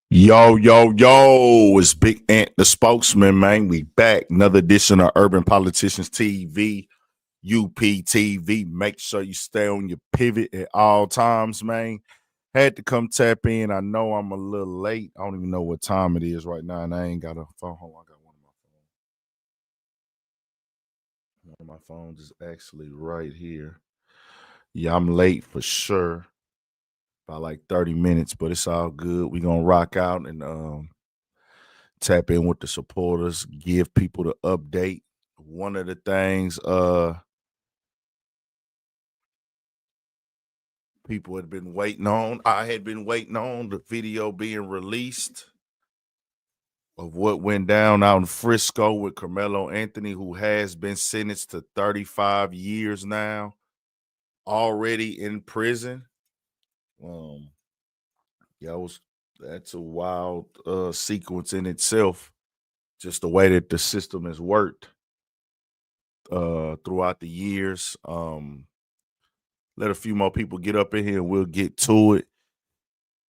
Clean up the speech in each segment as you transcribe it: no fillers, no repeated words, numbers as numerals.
Yo, it's Big Ant, the spokesman, man. We back. Another edition of Urban Politicians TV, UPTV. Make sure you stay on your pivot at all times, man. Had to come tap in. I know I'm a little late. I don't even know what time it is right now, and I ain't got a phone. Hold on, I got one of my phones. One of my phones is actually right here. Yeah, I'm late for sure. By like 30 minutes, but it's all good. We're gonna rock out and tap in with the supporters, give people the update. One of the things people had been waiting on, I had been waiting on the video being released of what went down out in Frisco with Karmelo Anthony, who has been sentenced to 35 years now, already in prison. Um, yeah, that's a wild sequence in itself, just the way that the system has worked throughout the years. Let a few more people get up in here and we'll get to it.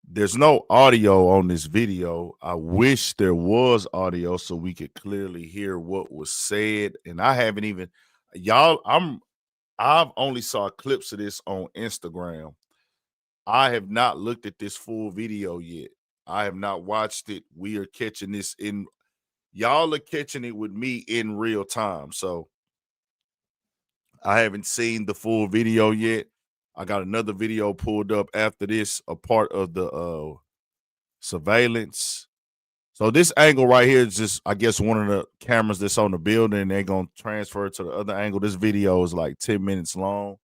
There's no audio on this video. I wish there was audio so we could clearly hear what was said. And I haven't even y'all, I've only saw clips of this on Instagram. I have not looked at this full video yet. I have not watched it. We are catching this in y'all are catching it with me in real time. So I haven't seen the full video yet. I got another video pulled up after this, a part of the surveillance. So this angle right here is just, I guess, one of the cameras that's on the building. They're gonna transfer it to the other angle. This video is like 10 minutes long.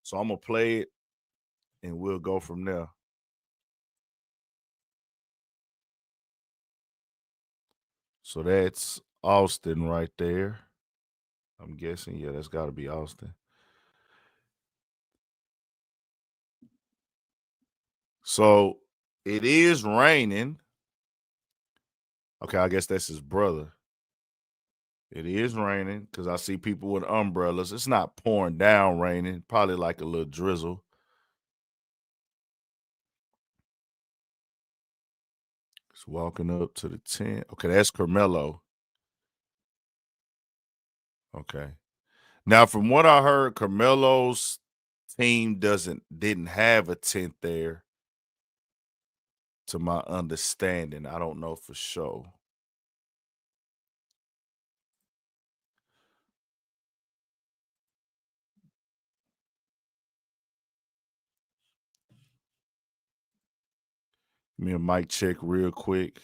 So I'm gonna play it and we'll go from there. So that's Austin right there. I'm guessing, yeah, that's gotta be Austin. So it is raining. Okay, I guess that's his brother. It is raining because I see people with umbrellas. It's not pouring down raining, probably like a little drizzle. It's walking up to the tent. Okay, that's Karmelo. Okay. Now, from what I heard, Carmelo's team didn't have a tent there, to my understanding. I don't know for sure. Give me a mic check real quick.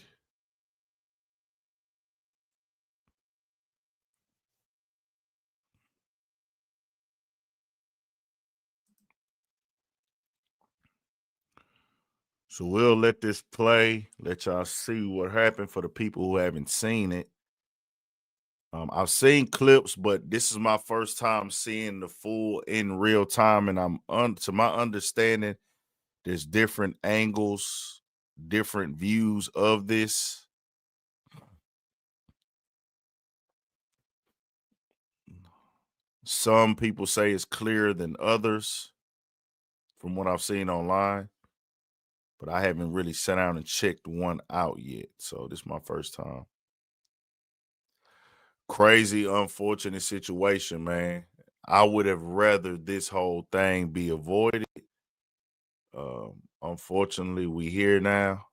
So we'll let this play, let y'all see what happened for the people who haven't seen it. I've seen clips, but this is my first time seeing the full in real time, and to my understanding, there's different angles, different views of this. Some people say it's clearer than others from what I've seen online, but I haven't really sat down and checked one out yet. So this is my first time. Crazy, unfortunate situation, man. I would have rather this whole thing be avoided. Unfortunately, we here now.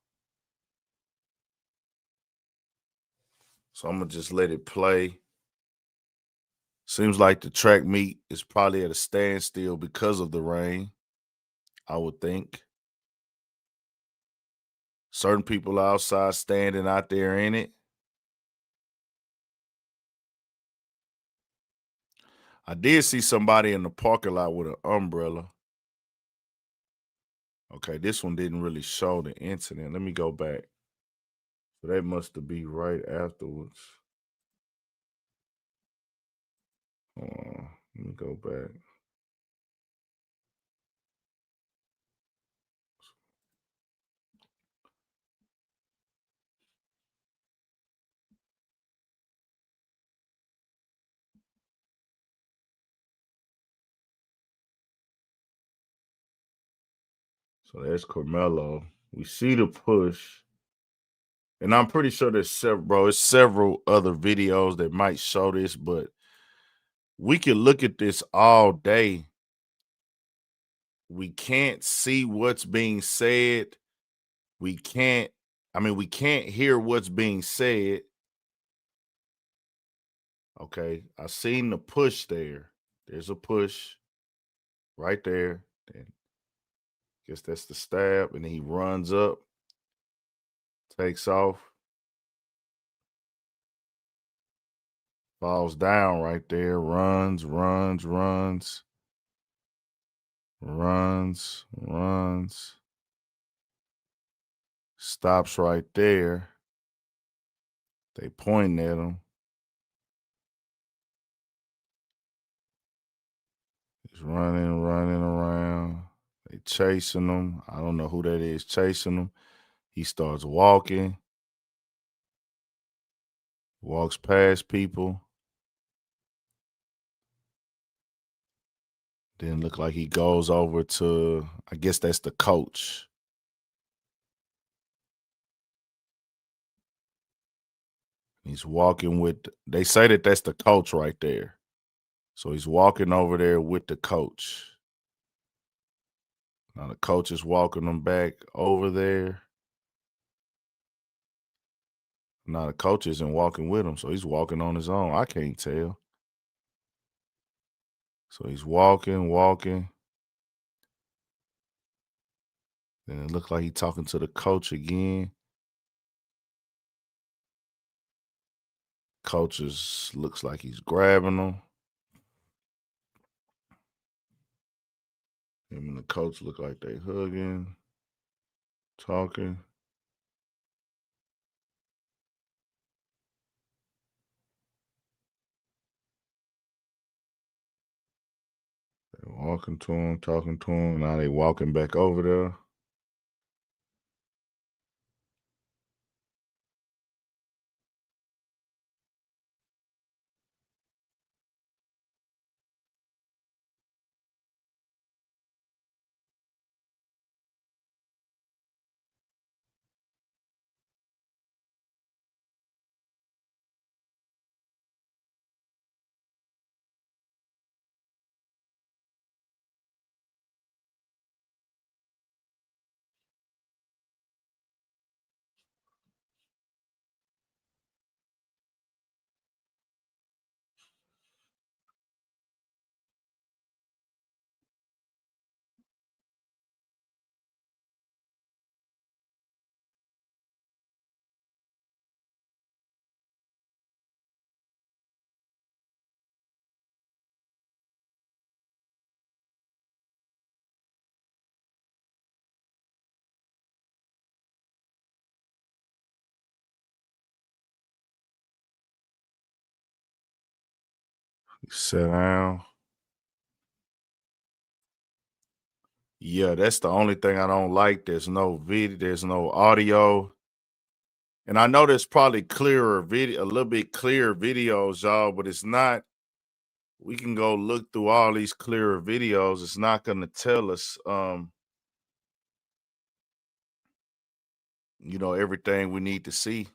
So I'm gonna just let it play. Seems like the track meet is probably at a standstill because of the rain, I would think. Certain people outside standing out there in it. I did see somebody in the parking lot with an umbrella. Okay, this one didn't really show the incident. Let me go back. So that must have been right afterwards. Let me go back. So there's Carmelo. We see the push. And I'm pretty sure there's several, bro. It's several other videos that might show this, but we can look at this all day. We can't see what's being said. We can't, we can't hear what's being said. Okay. I seen the push there. There's a push right there. And guess that's the stab. And then he runs up, takes off, falls down right there, runs, stops right there. They pointing at him. He's running around. They chasing him. I don't know who that is chasing him. He starts walking, walks past people. Then look like he goes over to, I guess that's the coach. He's walking with, they say that that's the coach right there. So he's walking over there with the coach. Now the coach is walking him back over there. Now the coach isn't walking with him, so he's walking on his own. I can't tell. So he's walking. Then it looked like he's talking to the coach again. Coach looks like he's grabbing him. Him and the coach look like they hugging, talking. They're walking to him, talking to him. Now they walking back over there. He sat down. Yeah, that's the only thing I don't like. There's no video, there's no audio. And I know there's probably clearer video, a little bit clearer videos, y'all, but it's not. We can go look through all these clearer videos. It's not gonna tell us everything we need to see.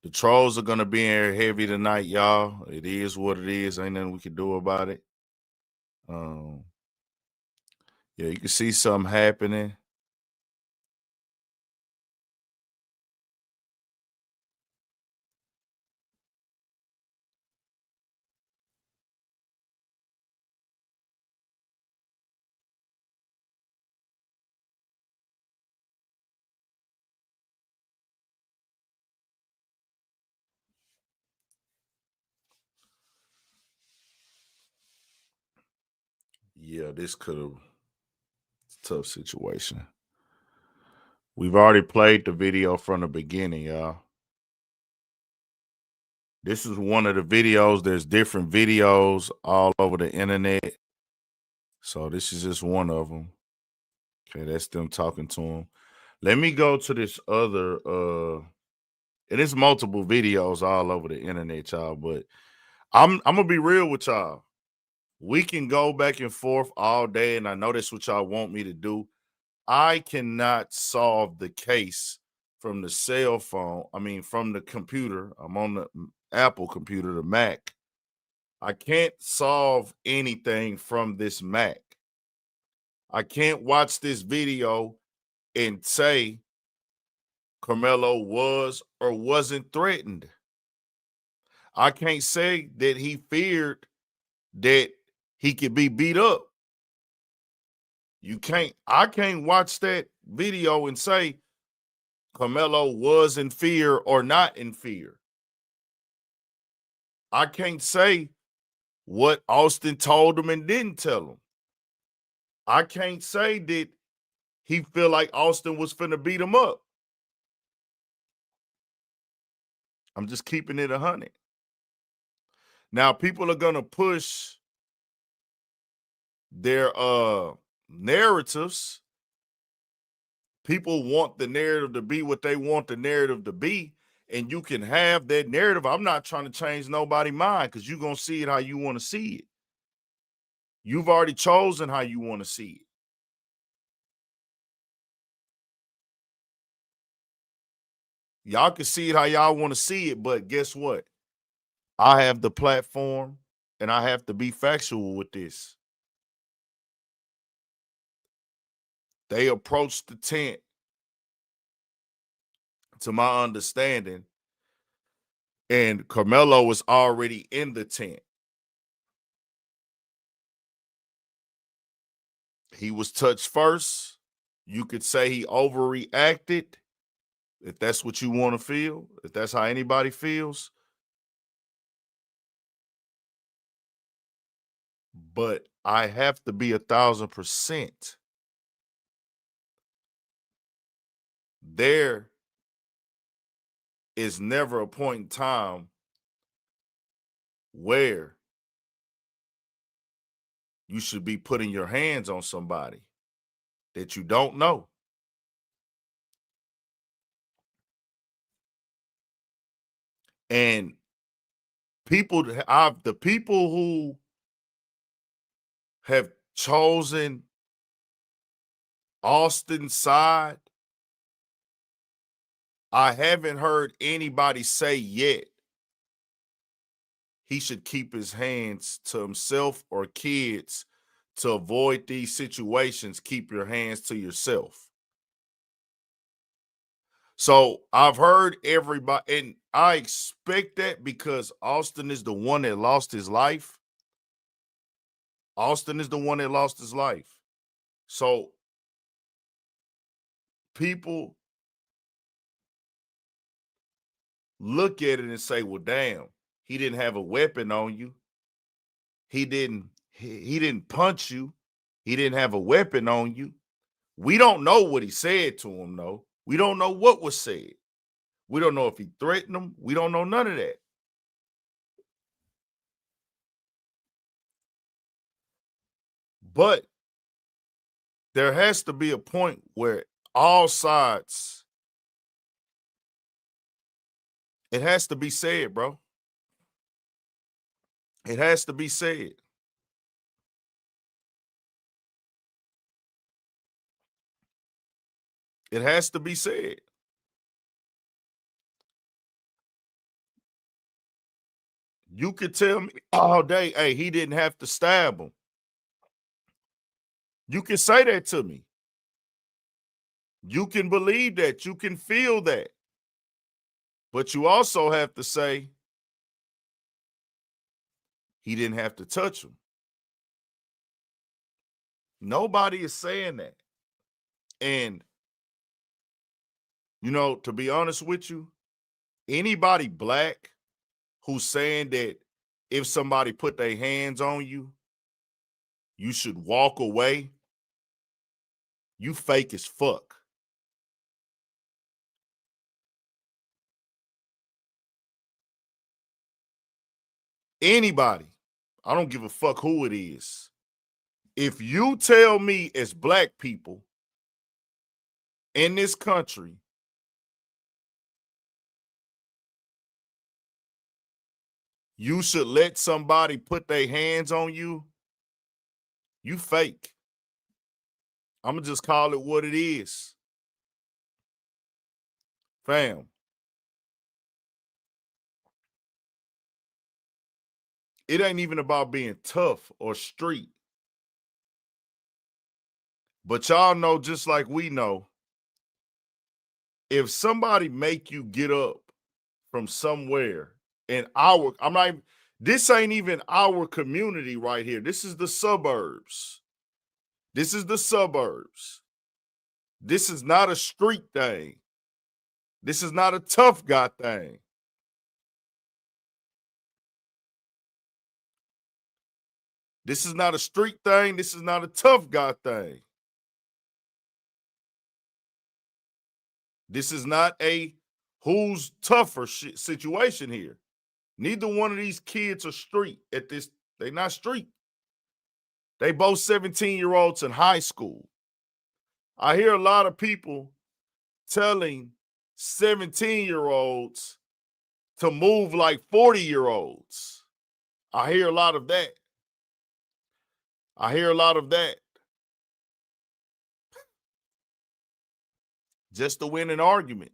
The trolls are gonna be in here heavy tonight, y'all. It is what it is. Ain't nothing we can do about it. Um, yeah, you can see something happening. Yeah, this could have tough situation. We've already played the video from the beginning, y'all. This is one of the videos. There's different videos all over the internet. So this is just one of them. Okay, that's them talking to him. Let me go to this other and it's multiple videos all over the internet, y'all, but I'm gonna be real with y'all. We can go back and forth all day, and I know that's what y'all want me to do. I cannot solve the case from the cell phone. I mean, from the computer. I'm on the Apple computer, the Mac. I can't solve anything from this Mac. I can't watch this video and say Karmelo was or wasn't threatened. I can't say that he feared that he could be beat up. I can't watch that video and say Karmelo was in fear or not in fear. I can't say what Austin told him and didn't tell him. I can't say that he feel like Austin was finna beat him up. I'm just keeping it 100. Now, people are gonna push their narratives. People want the narrative to be what they want the narrative to be, and you can have that narrative. I'm not trying to change nobody's mind because you're gonna see it how you want to see it. You've already chosen how you want to see it. Y'all can see it how y'all want to see it, but guess what? I have the platform and I have to be factual with this. They approached the tent, to my understanding, and Karmelo was already in the tent. He was touched first. You could say he overreacted, if that's what you want to feel, if that's how anybody feels. But I have to be 1,000%. There is never a point in time where you should be putting your hands on somebody that you don't know. And the people who have chosen Austin's side, I haven't heard anybody say yet he should keep his hands to himself or kids to avoid these situations. Keep your hands to yourself. So I've heard everybody, and I expect that because Austin is the one that lost his life. Austin is the one that lost his life. So people look at it and say, well, damn, he didn't have a weapon on you. He didn't punch you. He didn't have a weapon on you. We don't know what he said to him, though. We don't know what was said. We don't know if he threatened him. We don't know none of that. But there has to be a point where all sides, it has to be said, bro. It has to be said. It has to be said. You could tell me all day, hey, he didn't have to stab him. You can say that to me. You can believe that. You can feel that. But you also have to say he didn't have to touch him. Nobody is saying that. And, to be honest with you, anybody black who's saying that if somebody put their hands on you, you should walk away, you fake as fuck. Anybody, I don't give a fuck who it is. If you tell me as black people in this country you should let somebody put their hands on you, you fake. I'm going to just call it what it is. Fam, it ain't even about being tough or street. But y'all know, just like we know, if somebody make you get up from somewhere in this ain't even our community right here. This is the suburbs. This is the suburbs. This is not a street thing. This is not a tough guy thing. This is not a street thing. This is not a tough guy thing. This is not a who's tougher situation here. Neither one of these kids are street at this. They not street. They both 17-year-olds in high school. I hear a lot of people telling 17-year-olds to move like 40-year-olds. I hear a lot of that. I hear a lot of that. Just to win an argument.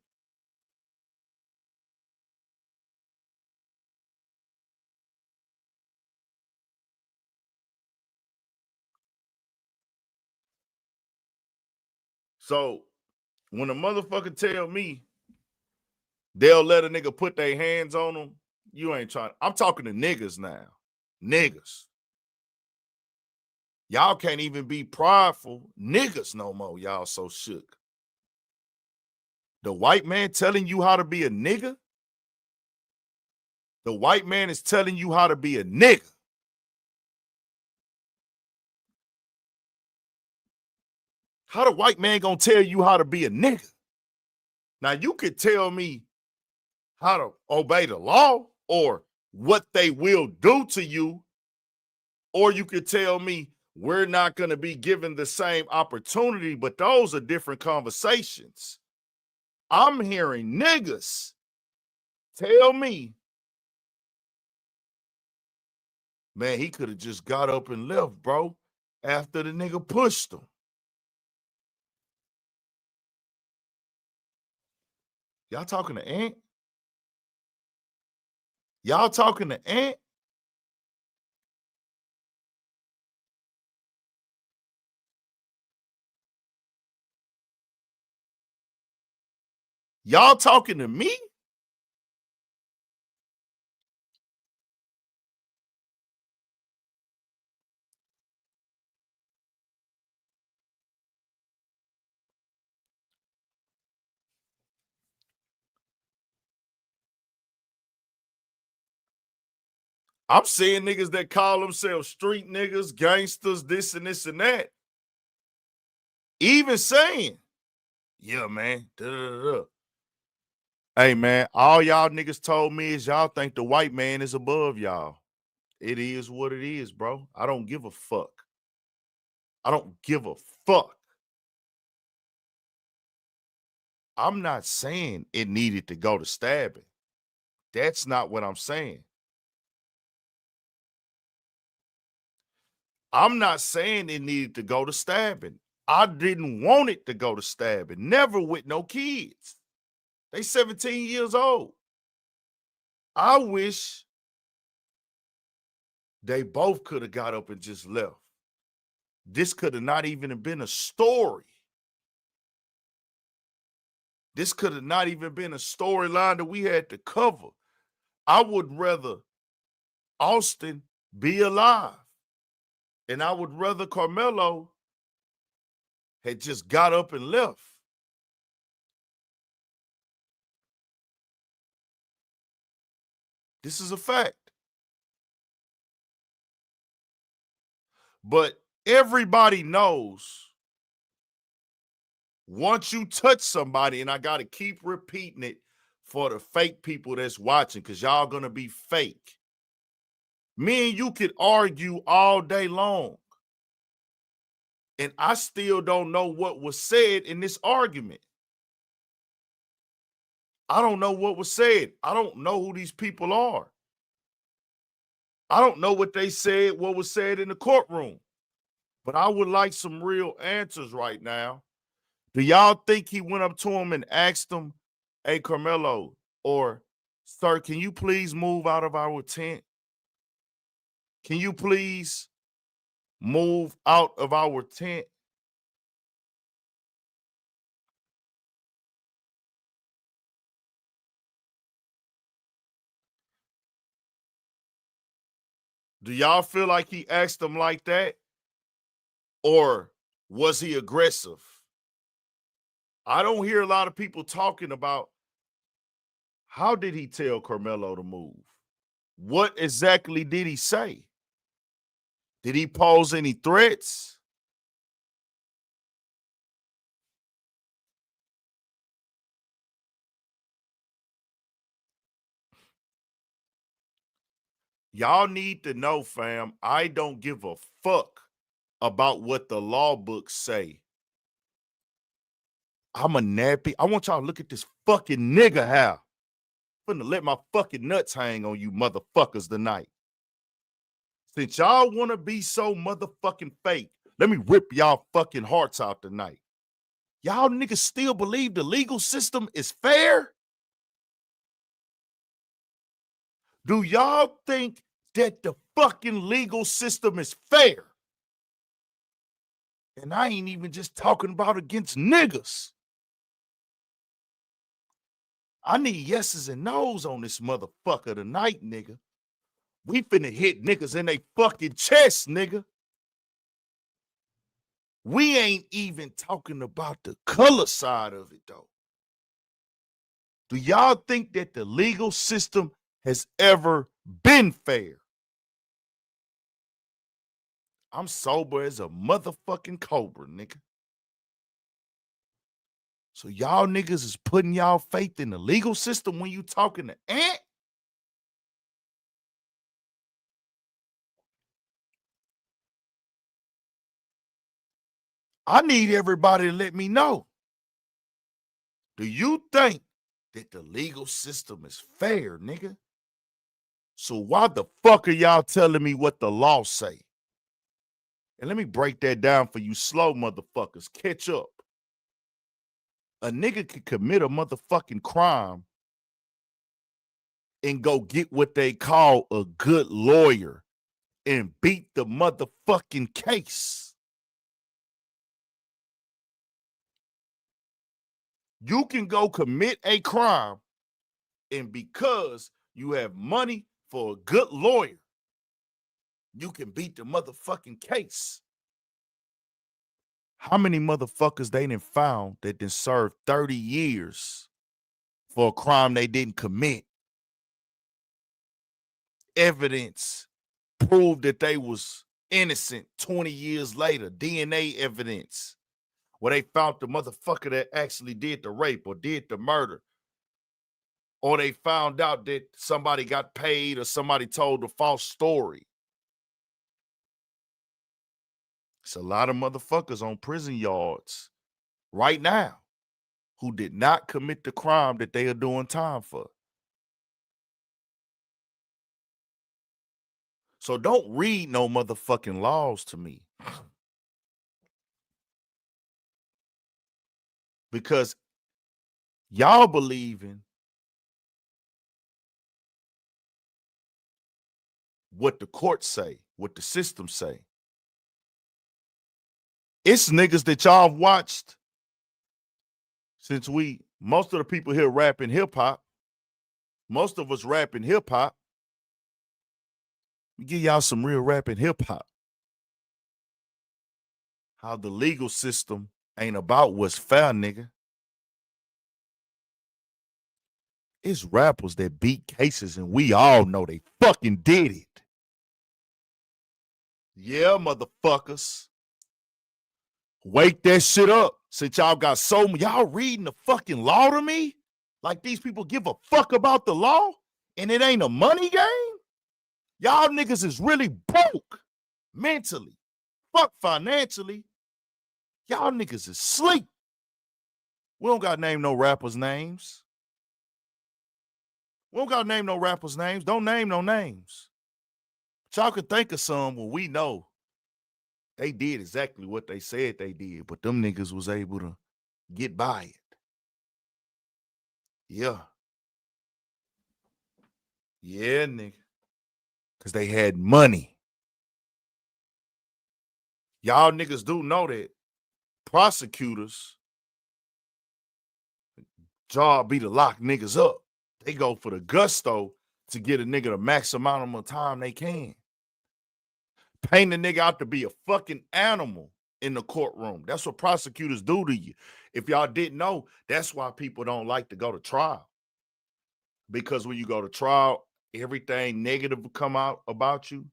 So when a motherfucker tell me they'll let a nigga put their hands on them, you ain't trying. I'm talking to niggas now. Niggas. Y'all can't even be prideful niggas no more. Y'all so shook. The white man telling you how to be a nigga? The white man is telling you how to be a nigga. How the white man gonna tell you how to be a nigga? Now you could tell me how to obey the law or what they will do to you, or you could tell me we're not going to be given the same opportunity, but those are different conversations. I'm hearing niggas tell me, man, he could have just got up and left, bro, after the nigga pushed him. Y'all talking to Ant? Y'all talking to Ant? Y'all talking to me? I'm seeing niggas that call themselves street niggas, gangsters, this and this and that. Even saying, yeah, man, da-da-da-da. Hey, man, all y'all niggas told me is y'all think the white man is above y'all. It is what it is, bro. I don't give a fuck. I don't give a fuck. I'm not saying it needed to go to stabbing. That's not what I'm saying. I'm not saying it needed to go to stabbing. I didn't want it to go to stabbing. Never with no kids. They 17 years old. I wish they both could have got up and just left. This could have not even been a story. This could have not even been a storyline that we had to cover. I would rather Austin be alive. And I would rather Karmelo had just got up and left. This is a fact. But everybody knows once you touch somebody, and I got to keep repeating it for the fake people that's watching, because y'all going to be fake. Me and you could argue all day long. And I still don't know what was said in this argument. I don't know what was said. I don't know who these people are. I don't know what they said, what was said in the courtroom. But I would like some real answers right now. Do y'all think he went up to him and asked him, hey, Karmelo, or, sir, can you please move out of our tent? Can you please move out of our tent? Do y'all feel like he asked them like that? Or was he aggressive? I don't hear a lot of people talking about how did he tell Karmelo to move? What exactly did he say? Did he pose any threats? Y'all need to know, fam, I don't give a fuck about what the law books say. I'm a nappy. I want y'all to look at this fucking nigga how. I'm finna let my fucking nuts hang on you motherfuckers tonight. Since y'all want to be so motherfucking fake, let me rip y'all fucking hearts out tonight. Y'all niggas still believe the legal system is fair? Do y'all think that the fucking legal system is fair? And I ain't even just talking about against niggas. I need yeses and nos on this motherfucker tonight, nigga. We finna hit niggas in they fucking chest, nigga. We ain't even talking about the color side of it, though. Do y'all think that the legal system has ever been fair? I'm sober as a motherfucking cobra, nigga. So y'all niggas is putting y'all faith in the legal system when you talking to Ant? I need everybody to let me know. Do you think that the legal system is fair, nigga? So why the fuck are y'all telling me what the law say? And let me break that down for you slow motherfuckers. Catch up. A nigga could commit a motherfucking crime and go get what they call a good lawyer and beat the motherfucking case. You can go commit a crime, and because you have money for a good lawyer, you can beat the motherfucking case. How many motherfuckers they done found that done served 30 years for a crime they didn't commit? Evidence proved that they was innocent 20 years later. DNA evidence where they found the motherfucker that actually did the rape or did the murder. Or they found out that somebody got paid or somebody told a false story. It's a lot of motherfuckers on prison yards right now who did not commit the crime that they are doing time for. So don't read no motherfucking laws to me. Because y'all believing what the courts say, what the system say. It's niggas that y'all have watched since most of the people here rapping hip hop, most of us rapping hip hop. We give y'all some real rapping hip hop. How the legal system ain't about what's fair, nigga. It's rappers that beat cases and we all know they fucking did it. Yeah, motherfuckers. Wake that shit up. Since y'all got y'all reading the fucking law to me? Like these people give a fuck about the law and it ain't a money game? Y'all niggas is really broke mentally. Fuck financially. Y'all niggas is sleep. We don't got to name no rappers' names. We don't got to name no rappers' names. Don't name no names. But y'all can think of some when we know they did exactly what they said they did, but them niggas was able to get by it. Yeah. Yeah, nigga. Because they had money. Y'all niggas do know that prosecutors' job be to lock niggas up. They go for the gusto to get a nigga the max amount of time they can. Paint a nigga out to be a fucking animal in the courtroom. That's what prosecutors do to you. If y'all didn't know, that's why people don't like to go to trial. Because when you go to trial, everything negative will come out about you.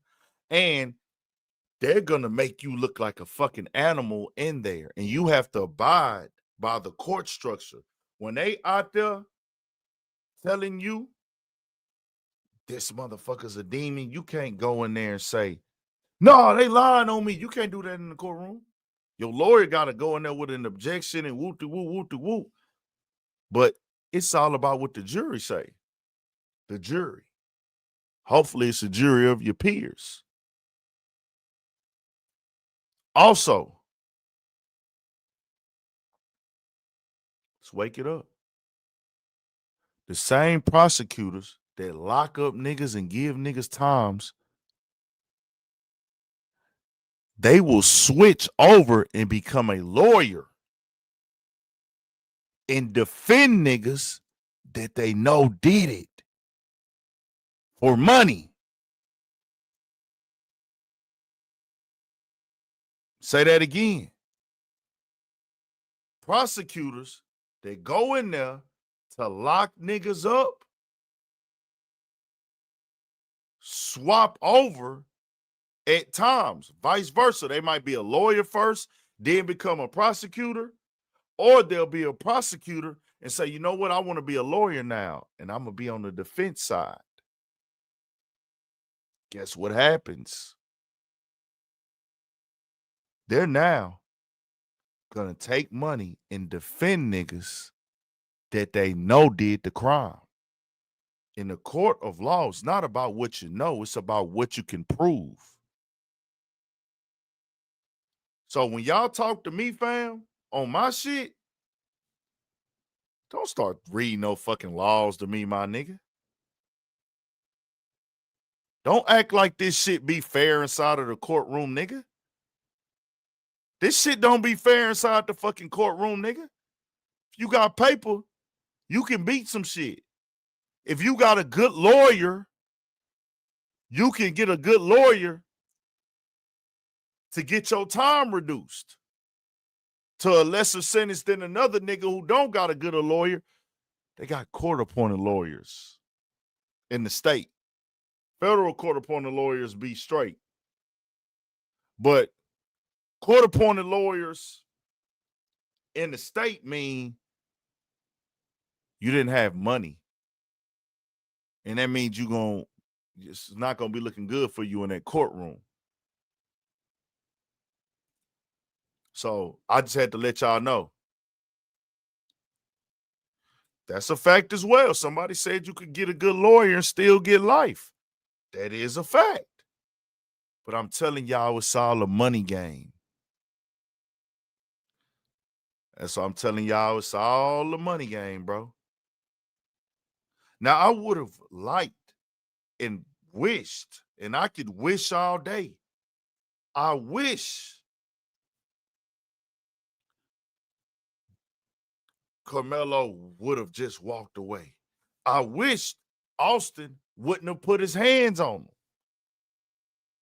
And they're going to make you look like a fucking animal in there. And you have to abide by the court structure. When they out there telling you this motherfucker's a demon, you can't go in there and say, no, they lying on me. You can't do that in the courtroom. Your lawyer got to go in there with an objection and whoop-de-whoop. But it's all about what the jury say. The jury. Hopefully it's a jury of your peers. Also, let's wake it up. The same prosecutors that lock up niggas and give niggas times, they will switch over and become a lawyer and defend niggas that they know did it for money. Say that again. Prosecutors that go in there to lock niggas up, swap over at times, vice versa. They might be a lawyer first, then become a prosecutor, or they'll be a prosecutor and say, you know what, I want to be a lawyer now, and I'm going to be on the defense side. Guess what happens? They're now going to take money and defend niggas that they know did the crime. In the court of law, it's not about what you know, it's about what you can prove. So when y'all talk to me, fam, on my shit, don't start reading no fucking laws to me, my nigga. Don't act like this shit be fair inside of the courtroom, nigga. This shit don't be fair inside the fucking courtroom, nigga. If you got paper, you can beat some shit. If you got a good lawyer, you can get a good lawyer to get your time reduced to a lesser sentence than another nigga who don't got a good lawyer. They got court-appointed lawyers in the state. Federal court-appointed lawyers be straight. But court-appointed lawyers in the state mean you didn't have money. And that means it's not going to be looking good for you in that courtroom. So I just had to let y'all know. That's a fact as well. Somebody said you could get a good lawyer and still get life. That is a fact. But I'm telling y'all, it's all a money game. And so I'm telling y'all, it's all a money game, bro. Now, I would have liked and wished, and I could wish all day. I wish Karmelo would have just walked away. I wish Austin wouldn't have put his hands on him.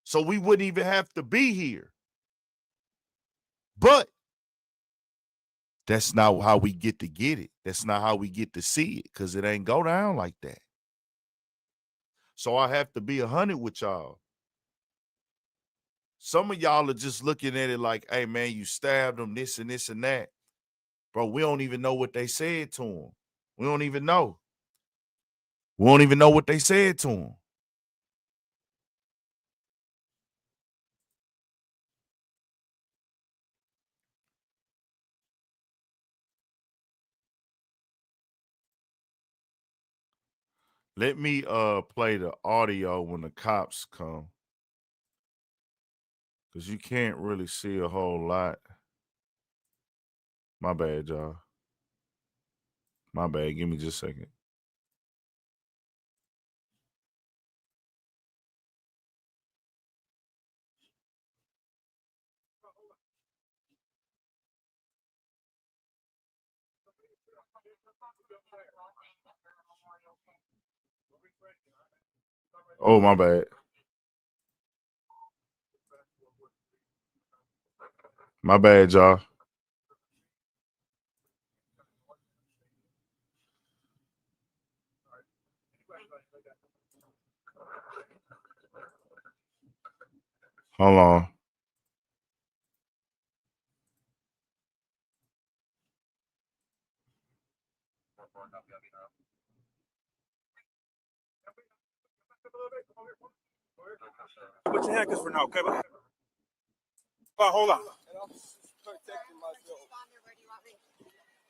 So we wouldn't even have to be here. But that's not how we get to get it. That's not how we get to see it, because it ain't go down like that. So I have to be 100 with y'all. Some of y'all are just looking at it like, hey, man, you stabbed him, this and this and that. Bro, we don't even know what they said to him. We don't even know. We don't even know what they said to him. Let me play the audio when the cops come, because you can't really see a whole lot. My bad, y'all. My bad. Give me just a second. Oh, my bad. My bad, y'all. Hold on. Put your handcuffs for now, okay? Hold on.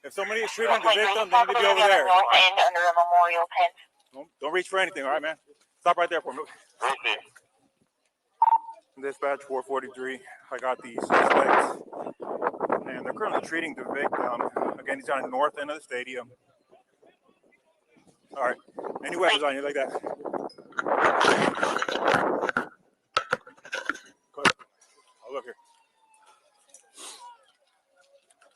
If somebody is treating the victim, they need to be over there. Don't reach for anything, all right, man? Stop right there for me. Dispatch 443. I got the suspects, and they're currently treating the victim. Again, he's on the north end of the stadium. All right. Any weapons on you like that? Oh, look here.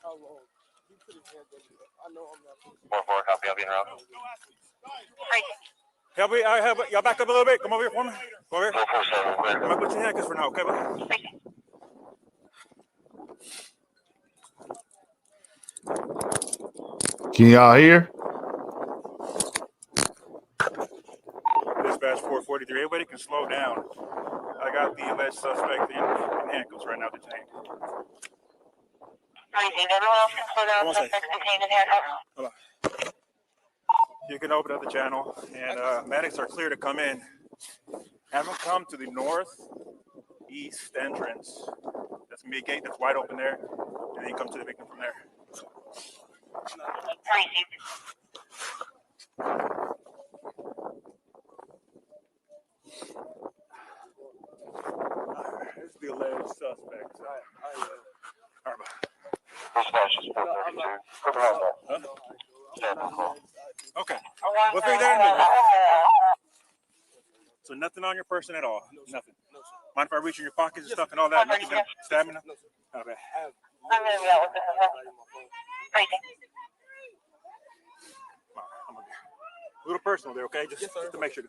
How long? He put his hands up. I know I'm not. 4-4, copy. I'll be in route. Help y'all back up a little bit. Come over here for me. Go over here. I'm gonna put your handcuffs for now, okay? Can y'all hear? Dispatch 443. Everybody can slow down. I got the alleged suspect in handcuffs right now detained. Everyone else can slow down. Suspect's detained in handcuffs. Hold on. You can open up the channel, and medics are clear to come in. Have them come to the northeast entrance. That's gonna be a gate that's wide open there, and then you come to the victim from there. This is the alleged suspect. Okay. We'll figure that in a minute. So nothing on your person at all? Nothing? Mind if I reach in your pockets and stuff and all that? Nothing to stab me? Okay. I'm going to be out with this as well. A little personal there, okay? Just to make sure.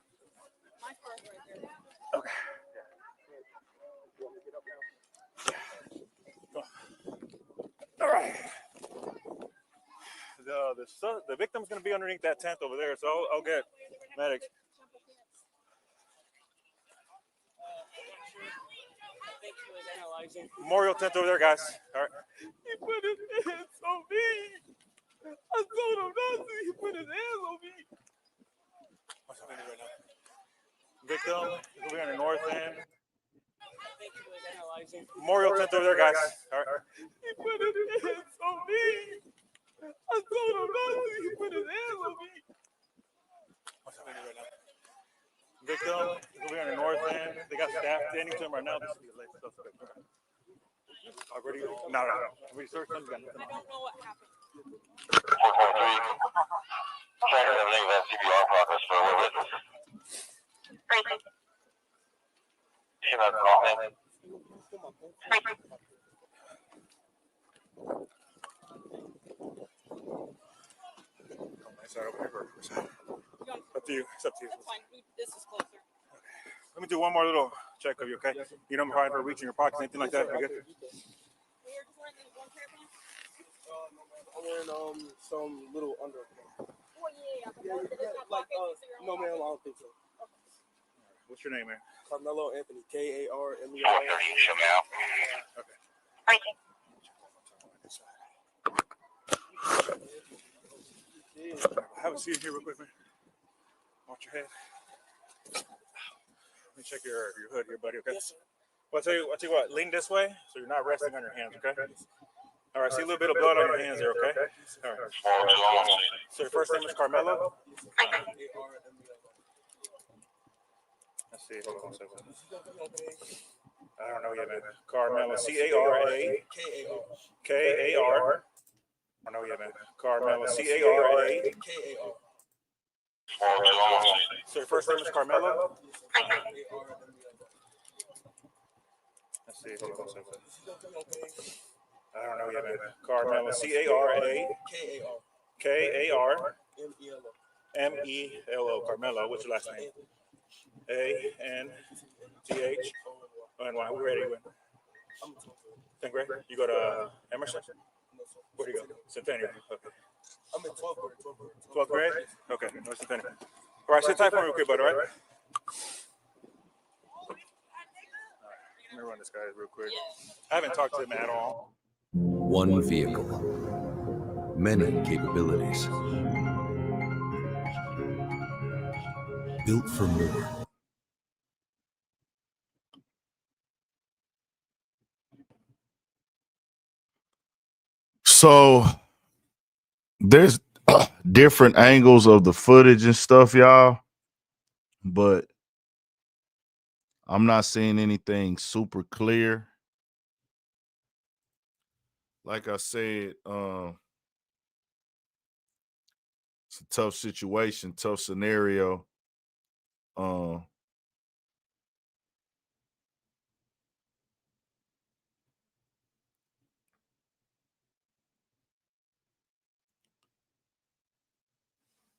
Okay. All right. The victim's going to be underneath that tent over there, so I'll get medics. Memorial tent over there, guys. All right. He put his hands on me. I told him not to. He put his hands on me. What's happening right now? Victim is over on the north end. Memorial tent over there, guys. All right. He put his hands on me. I told him not to. He put his hands on me. What's happening right now? Victim is over on the north end. They got staff standing to him right now. This is the alleged suspect. Already? No. We searched them. I don't know what happened. 443. Check everything about CPR progress for a witness. You have a call name? Sorry, over here. Up to you. It's up to you. That's fine. This is closer. Okay. Let me do one more little check of you, okay? You don't mind for reaching your pockets, anything like that? You good? I'm wearing some little under. Oh yeah. Like no ma'am, I don't think so. What's your name, man? Karmelo Anthony, Karmelo. 430, show me out. Okay. Have a seat here real quick, man. Watch your head. Let me check your hood here, buddy, okay? Yes, sir. Well, I'll tell you what, lean this way so you're not resting on your hands, okay? All right, see a little bit of blood on your hands there, okay? All right. So your first name is Karmelo? Let's see, hold on one second. I don't know yet, man. Karmelo, C-A-R-A. K-A-R. I don't know yet, man. Karmelo. C-A-R-A. K-A-R. So your first name is Karmelo? Let's see. Hold on a second. I don't know yet, man. Karmelo. C-A-R-A. K-A-R. K-A-R. M-E-L-O. M-E-L-O. Carmelo. What's your last name? A-N-T-H. And why? Where do you went? I'm 10th grade? You go to Emerson? Where do you go? Centennial. Okay. I'm in 12th grade. 12th grade? Okay. No, Centennial. All right, sit tight for me real quick, bud, all right? Let me run this guy real quick. I haven't talked to him at all. One vehicle, many capabilities. Built for more. So there's different angles of the footage and stuff, y'all, but I'm not seeing anything super clear. Like I said, it's a tough situation, tough scenario.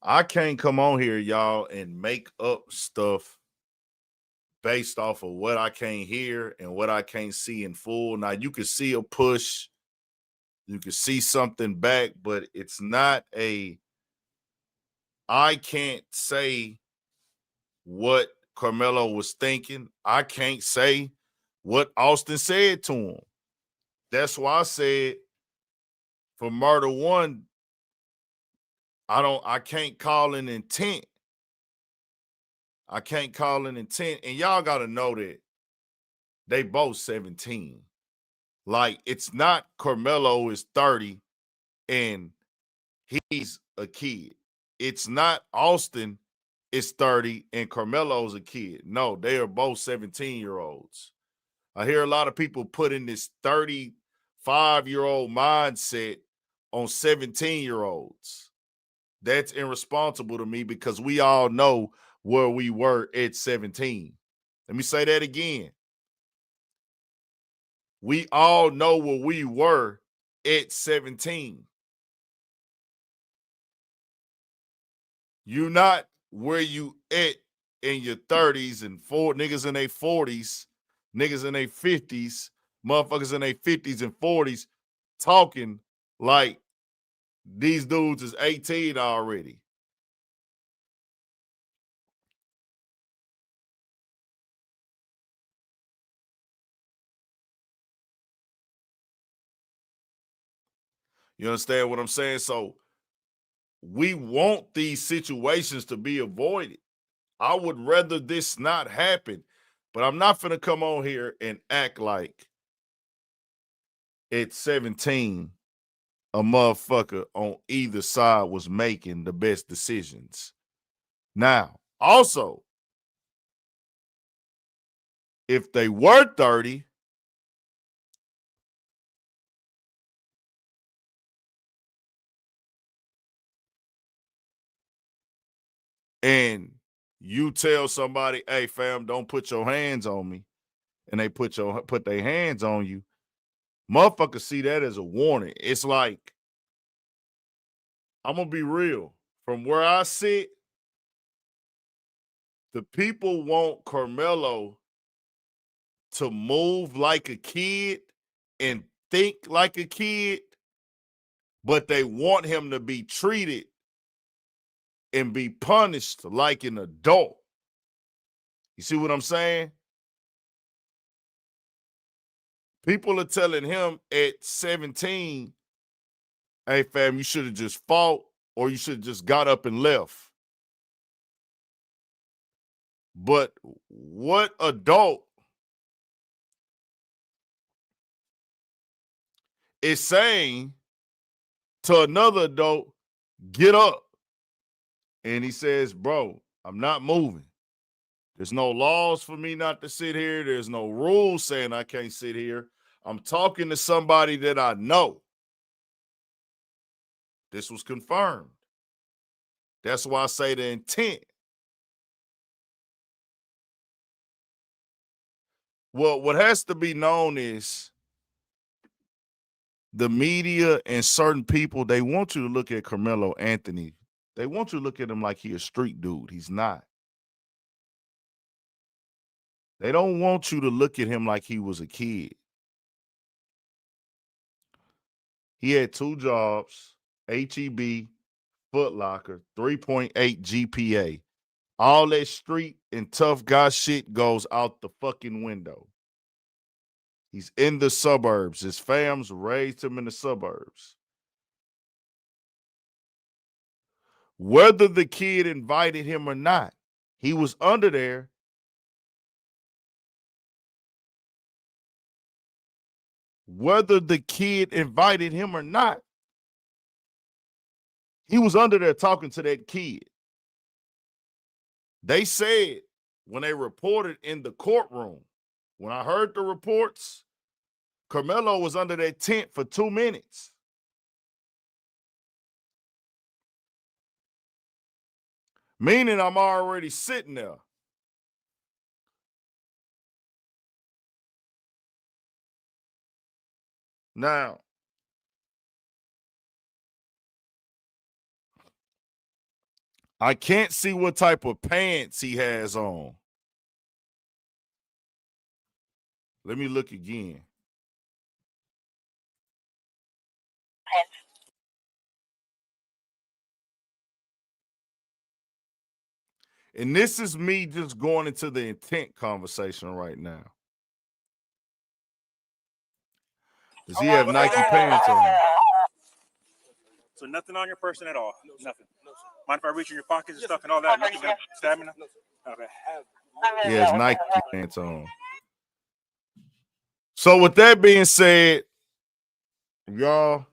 I can't come on here, y'all, and make up stuff based off of what I can't hear and what I can't see in full. Now, you can see a push, you can see something back, but it's not I can't say what Karmelo was thinking. I can't say what Austin said to him. That's why I said for murder one, I can't call an intent. I can't call an intent. And y'all got to know that they both 17. Like, it's not Karmelo is 30 and he's a kid. It's not Austin is 30 and Karmelo's a kid. No, they are both 17-year-olds. I hear a lot of people putting this 35-year-old mindset on 17-year-olds. That's irresponsible to me because we all know where we were at 17. Let me say that again. We all know where we were at 17. You're not where you at in your 30s and niggas in their 40s, niggas in their 50s, motherfuckers in their 50s and 40s talking like these dudes is 18 already. You understand what I'm saying? So we want these situations to be avoided. I would rather this not happen, but I'm not going to come on here and act like at 17, a motherfucker on either side was making the best decisions. Now, also, if they were 30, and you tell somebody, hey, fam, don't put your hands on me, and they put their hands on you, motherfuckers see that as a warning. It's like, I'm going to be real. From where I sit, the people want Karmelo to move like a kid and think like a kid, but they want him to be treated and be punished like an adult. You see what I'm saying? People are telling him at 17, hey, fam, you should have just fought or you should have just got up and left. But what adult is saying to another adult, get up? And he says, bro, I'm not moving. There's no laws for me not to sit here. There's no rules saying I can't sit here. I'm talking to somebody that I know. This was confirmed. That's why I say the intent. Well, what has to be known is the media and certain people, they want you to look at Karmelo Anthony. They want you to look at him like he a street dude. He's not. They don't want you to look at him like he was a kid. He had 2 jobs, HEB, Foot Locker, 3.8 GPA. All that street and tough guy shit goes out the fucking window. He's in the suburbs. His fams raised him in the suburbs. Whether the kid invited him or not, he was under there. Whether the kid invited him or not, he was under there talking to that kid. They said when they reported in the courtroom, when I heard the reports, Karmelo was under that tent for 2 minutes. Meaning I'm already sitting there. Now, I can't see what type of pants he has on. Let me look again. And this is me just going into the intent conversation right now. Does he have Nike pants on? So nothing on your person at all? Nothing? Mind if I reach in your pockets and stuff and all that? Nothing but stamina? Okay. He has Nike pants on. So with that being said, y'all,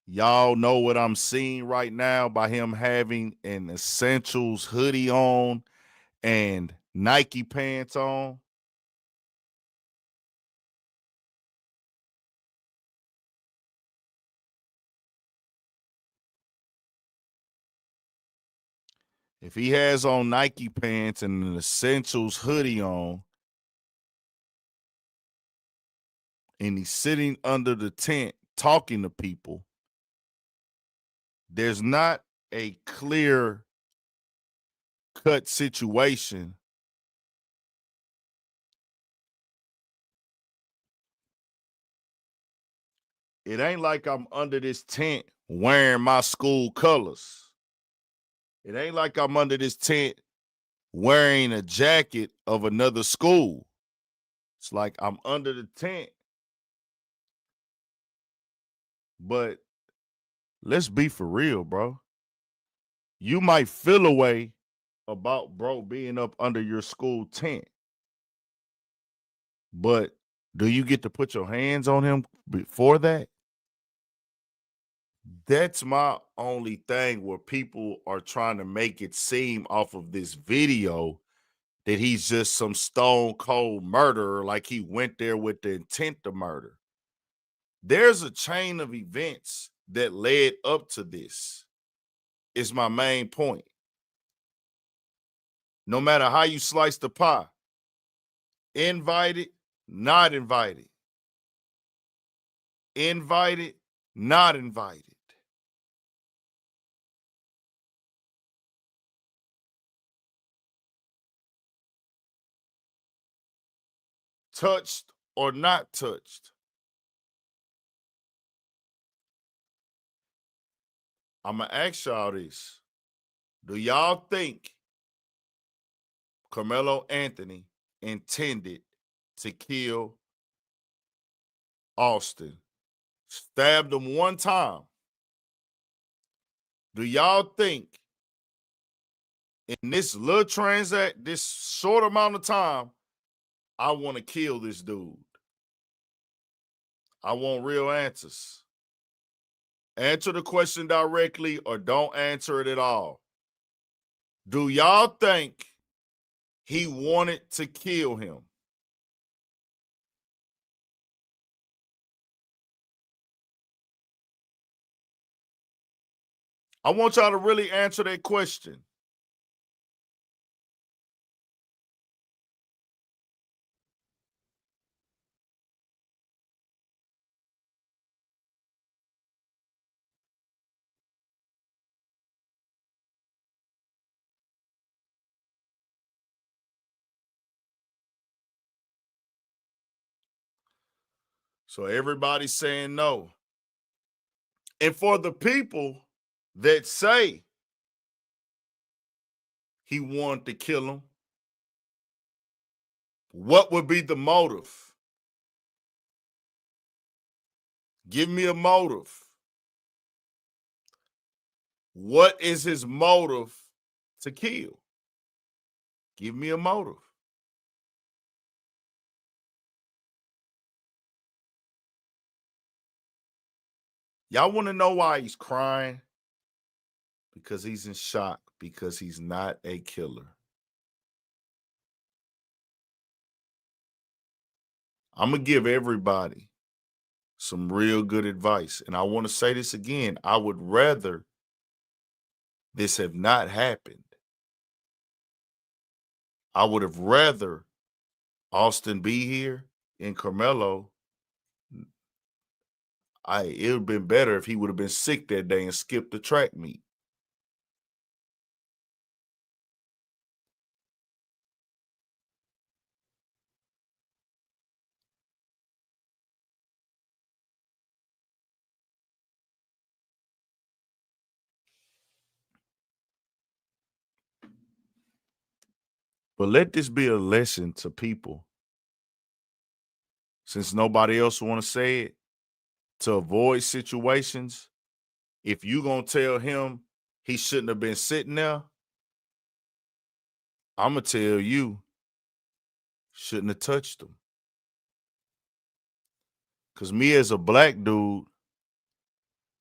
y'all know what I'm seeing right now by him having an Essentials hoodie on and Nike pants on. If he has on Nike pants and an Essentials hoodie on, and he's sitting under the tent talking to people, there's not a clear cut situation. It ain't like I'm under this tent wearing my school colors. It ain't like I'm under this tent wearing a jacket of another school. It's like I'm under the tent. But let's be for real, bro. You might feel a way about bro being up under your school tent. But do you get to put your hands on him before that? That's my only thing where people are trying to make it seem off of this video that he's just some stone cold murderer, like he went there with the intent to murder. There's a chain of events that led up to this, is my main point. No matter how you slice the pie, invited, not invited. Invited, not invited. Touched or not touched. I'm going to ask y'all this. Do y'all think Karmelo Anthony intended to kill Austin? Stabbed him one time. Do y'all think in this little this short amount of time, I want to kill this dude? I want real answers. Answer the question directly or don't answer it at all. Do y'all think he wanted to kill him? I want y'all to really answer that question. So everybody's saying no. And for the people that say he wanted to kill him, what would be the motive? Give me a motive. What is his motive to kill? Give me a motive. Y'all want to know why he's crying? Because he's in shock, because he's not a killer. I'm going to give everybody some real good advice. And I want to say this again. I would rather this have not happened. I would have rather Austin be here and Karmelo. It would have been better if he would have been sick that day and skipped the track meet. But let this be a lesson to people. Since nobody else want to say it, to avoid situations, if you going to tell him he shouldn't have been sitting there, I'm going to tell you, shouldn't have touched him. Because me as a black dude,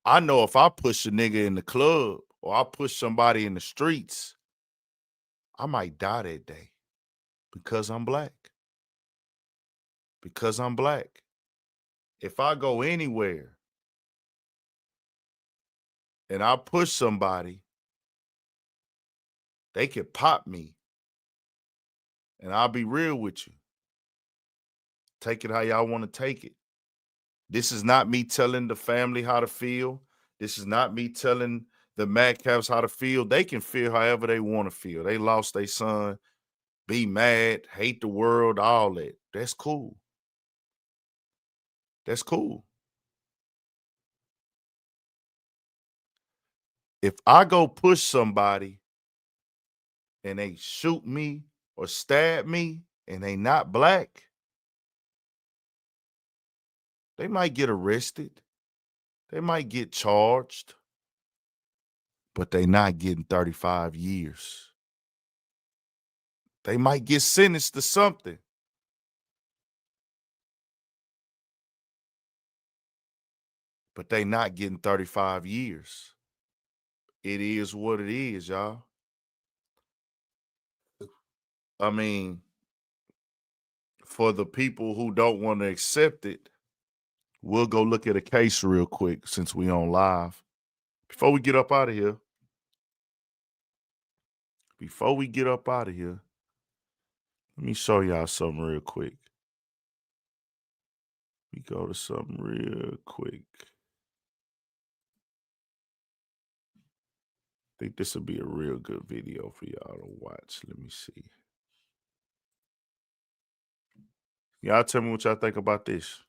I know if I push a nigga in the club or I push somebody in the streets, I might die that day because I'm black. Because I'm black. If I go anywhere and I push somebody, they could pop me. And I'll be real with you. Take it how y'all want to take it. This is not me telling the family how to feel. This is not me telling the Metcalfs how to feel. They can feel however they want to feel. They lost their son, be mad, hate the world, all that. That's cool. That's cool. If I go push somebody and they shoot me or stab me and they not black, they might get arrested. They might get charged, but they not getting 35 years. They might get sentenced to something. But they not getting 35 years. It is what it is, y'all. I mean, for the people who don't want to accept it, we'll go look at a case real quick since we on live. Before we get up out of here, let me show y'all something real quick. We go to something real quick. I think this will be a real good video for y'all to watch. Let me see. Y'all tell me what y'all think about this.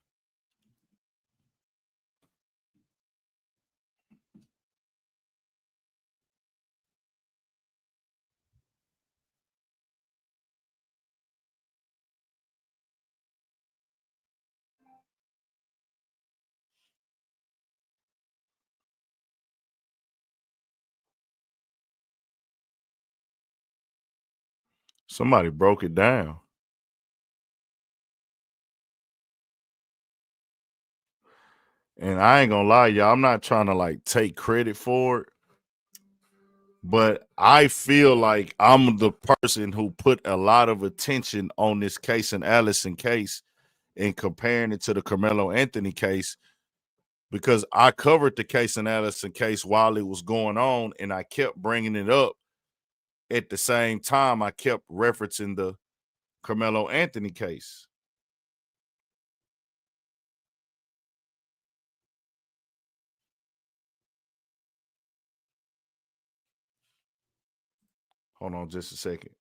Somebody broke it down. And I ain't gonna lie, y'all, I'm not trying to like take credit for it, but I feel like I'm the person who put a lot of attention on this Casey Allison case and comparing it to the Karmelo Anthony case, because I covered the Casey Allison case while it was going on, and I kept bringing it up. At the same time, I kept referencing the Karmelo Anthony case. Hold on just a second.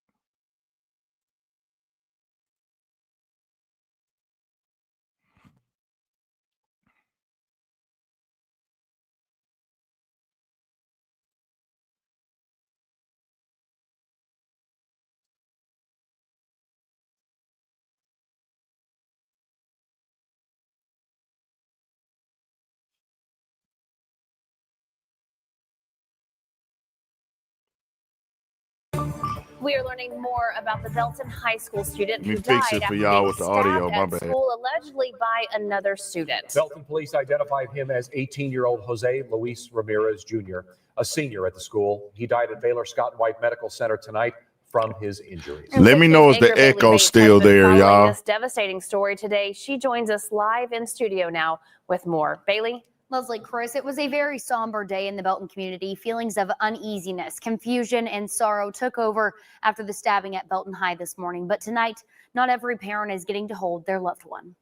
We are learning more about the Belton High School student who Fix died it for after y'all being with the audio. stabbed My at bad. school, allegedly by another student. Belton police identified him as 18-year-old Jose Luis Ramirez Jr., a senior at the school. He died at Baylor Scott and White Medical Center tonight from his injuries. Let me know if the echo's still there, y'all. This devastating story today. She joins us live in studio now with more. Bailey? Leslie, Chris, it was a very somber day in the Belton community. Feelings of uneasiness, confusion, and sorrow took over after the stabbing at Belton High this morning. But tonight, not every parent is getting to hold their loved one.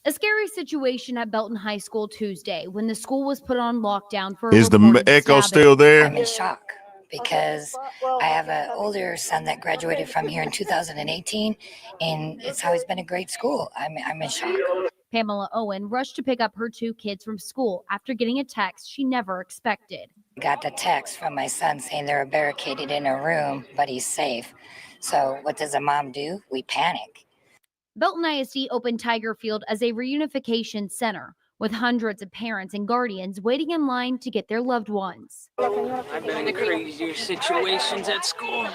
A scary situation at Belton High School Tuesday when the school was put on lockdown for a Is the reported echo stabbing. still there? I'm in shock because I have an older son that graduated from here in 2018, and it's always been a great school. I'm in shock. Pamela Owen rushed to pick up her two kids from school after getting a text she never expected. Got the text from my son saying they're barricaded in a room, but he's safe. So what does a mom do? We panic. Belton ISD opened Tiger Field as a reunification center with hundreds of parents and guardians waiting in line to get their loved ones. I've been in crazier situations at school.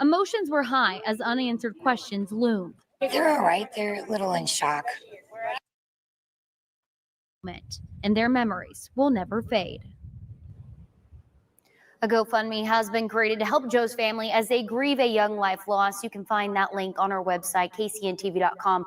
Emotions were high as unanswered questions loomed. They're all right. They're a little in shock. And their memories will never fade. A GoFundMe has been created to help Joe's family as they grieve a young life loss. You can find that link on our website, kcntv.com.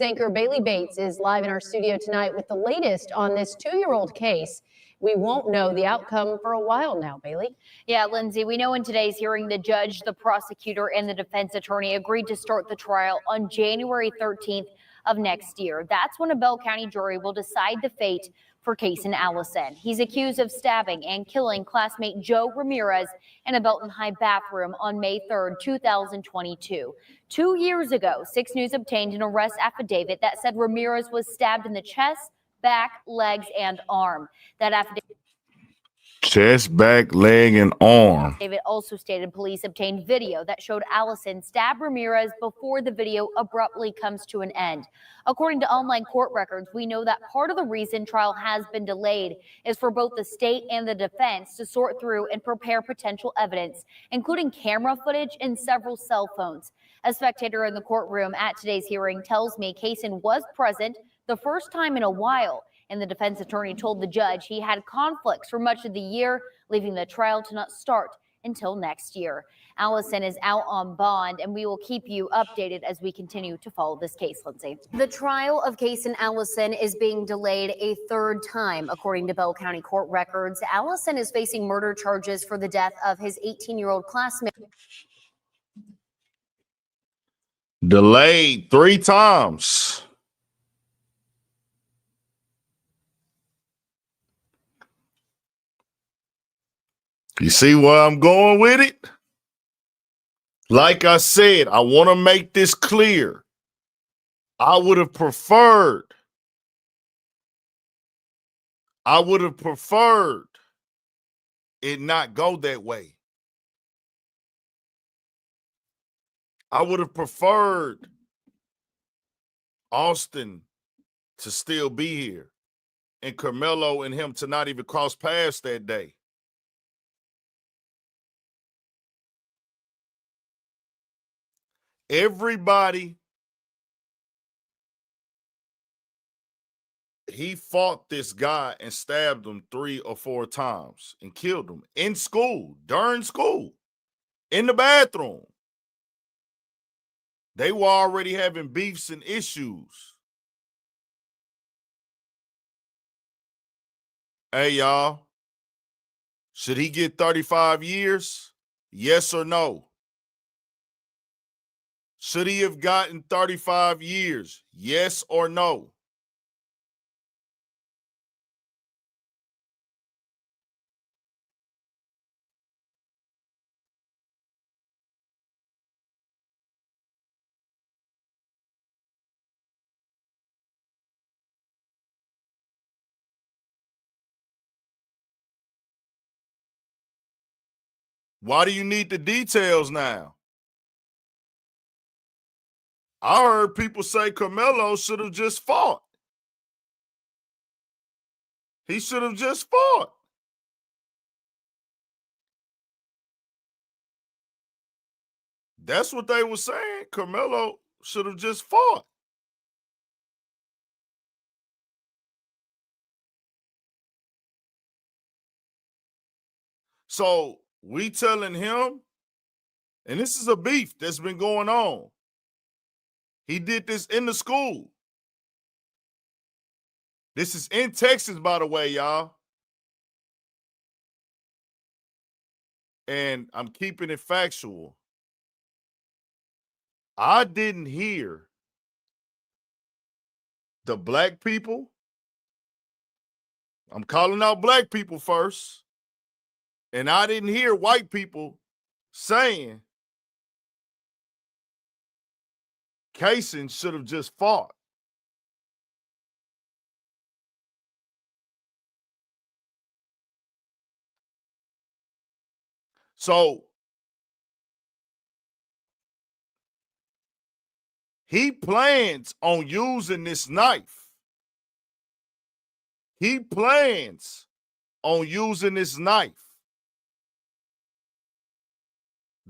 Anchor Bailey Bates is live in our studio tonight with the latest on this 2-year-old case. We won't know the outcome for a while now, Bailey. Yeah, Lindsay, we know in today's hearing the judge, the prosecutor, and the defense attorney agreed to start the trial on January 13th of next year. That's when a Bell County jury will decide the fate for Casey Allison. He's accused of stabbing and killing classmate Joe Ramirez in a Belton High bathroom on May 3rd, 2022. 2 years ago, 6 News obtained an arrest affidavit that said Ramirez was stabbed in the chest, back, legs, and arm. That affidavit Chest, back, leg, and arm. David also stated police obtained video that showed Allison stab Ramirez before the video abruptly comes to an end. According to online court records, we know that part of the reason trial has been delayed is for both the state and the defense to sort through and prepare potential evidence, including camera footage and several cell phones. A spectator in the courtroom at today's hearing tells me Casey was present the first time in a while, and the defense attorney told the judge he had conflicts for much of the year, leaving the trial to not start until next year. Allison is out on bond, and we will keep you updated as we continue to follow this case, Lindsay. The trial of Casey Allison is being delayed a third time. According to Bell County court records, Allison is facing murder charges for the death of his 18-year-old classmate. Delayed 3 times. You see where I'm going with it? Like I said, I want to make this clear. I would have preferred it not go that way. I would have preferred Austin to still be here and Karmelo and him to not even cross paths that day. Everybody he fought this guy and stabbed him 3 or 4 times and killed him in school, during school, in the bathroom. They were already having beefs and issues. Hey, y'all, should he get 35 years? Yes or no? Should he have gotten 35 years? Yes or no? Why do you need the details now? I heard people say Karmelo should have just fought. He should have just fought. That's what they were saying. Karmelo should have just fought. So we telling him, and this is a beef that's been going on. He did this in the school. This is in Texas, by the way, y'all. And I'm keeping it factual. I didn't hear the black people. I'm calling out black people first. And I didn't hear white people saying Kaysen should have just fought. So he plans on using this knife. He plans on using this knife.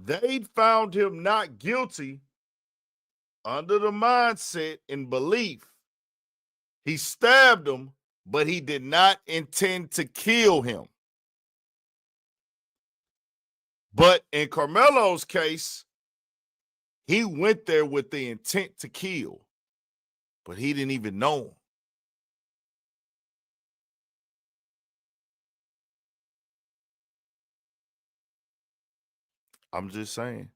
They found him not guilty under the mindset and belief he stabbed him, but he did not intend to kill him. But in Karmelo's case, he went there with the intent to kill, but he didn't even know him. I'm just saying.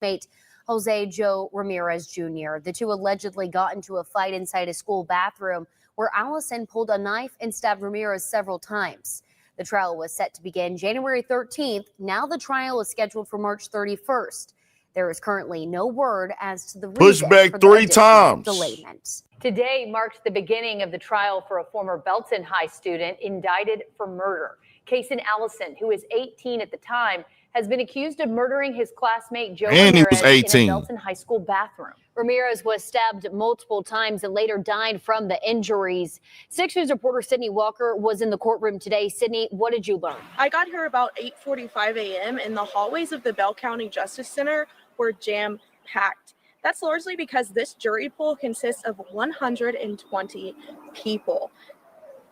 Mate Jose Joe Ramirez Jr. The two allegedly got into a fight inside a school bathroom where Allison pulled a knife and stabbed Ramirez several times. The trial was set to begin January 13th. Now the trial is scheduled for March 31st. There is currently no word as to the reason Pushback for the 3 additional times. delayment. Today marks the beginning of the trial for a former Belton High student indicted for murder. Kaysen Allison, who was 18 at the time, has been accused of murdering his classmate Joe And he Ramirez was 18. in a Belton High School bathroom. Ramirez was stabbed multiple times and later died from the injuries. 6 News reporter Sydney Walker was in the courtroom today. Sydney, what did you learn? I got here about 8:45 a.m. and the hallways of the Bell County Justice Center were jam-packed. That's largely because this jury pool consists of 120 people.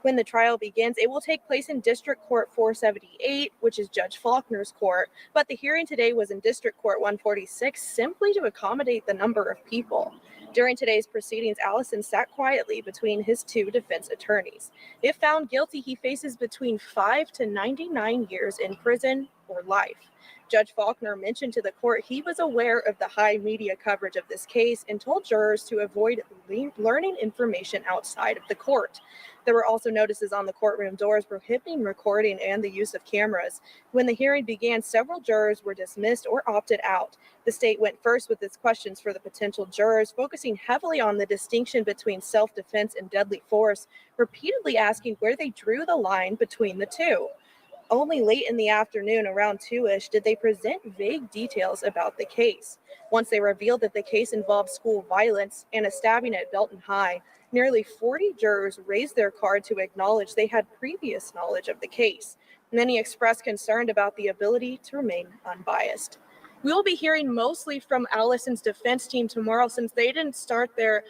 When the trial begins, it will take place in District Court 478, which is Judge Faulkner's court, but the hearing today was in District Court 146 simply to accommodate the number of people. During today's proceedings, Allison sat quietly between his 2 defense attorneys. If found guilty, he faces between 5 to 99 years in prison or life. Judge Faulkner mentioned to the court he was aware of the high media coverage of this case and told jurors to avoid learning information outside of the court. There were also notices on the courtroom doors prohibiting recording and the use of cameras. When the hearing began, several jurors were dismissed or opted out. The state went first with its questions for the potential jurors, focusing heavily on the distinction between self-defense and deadly force, repeatedly asking where they drew the line between the two. Only late in the afternoon, around 2-ish, did they present vague details about the case. Once they revealed that the case involved school violence and a stabbing at Belton High, nearly 40 jurors raised their card to acknowledge they had previous knowledge of the case. Many expressed concern about the ability to remain unbiased. We will be hearing mostly from Allison's defense team tomorrow, since they didn't start their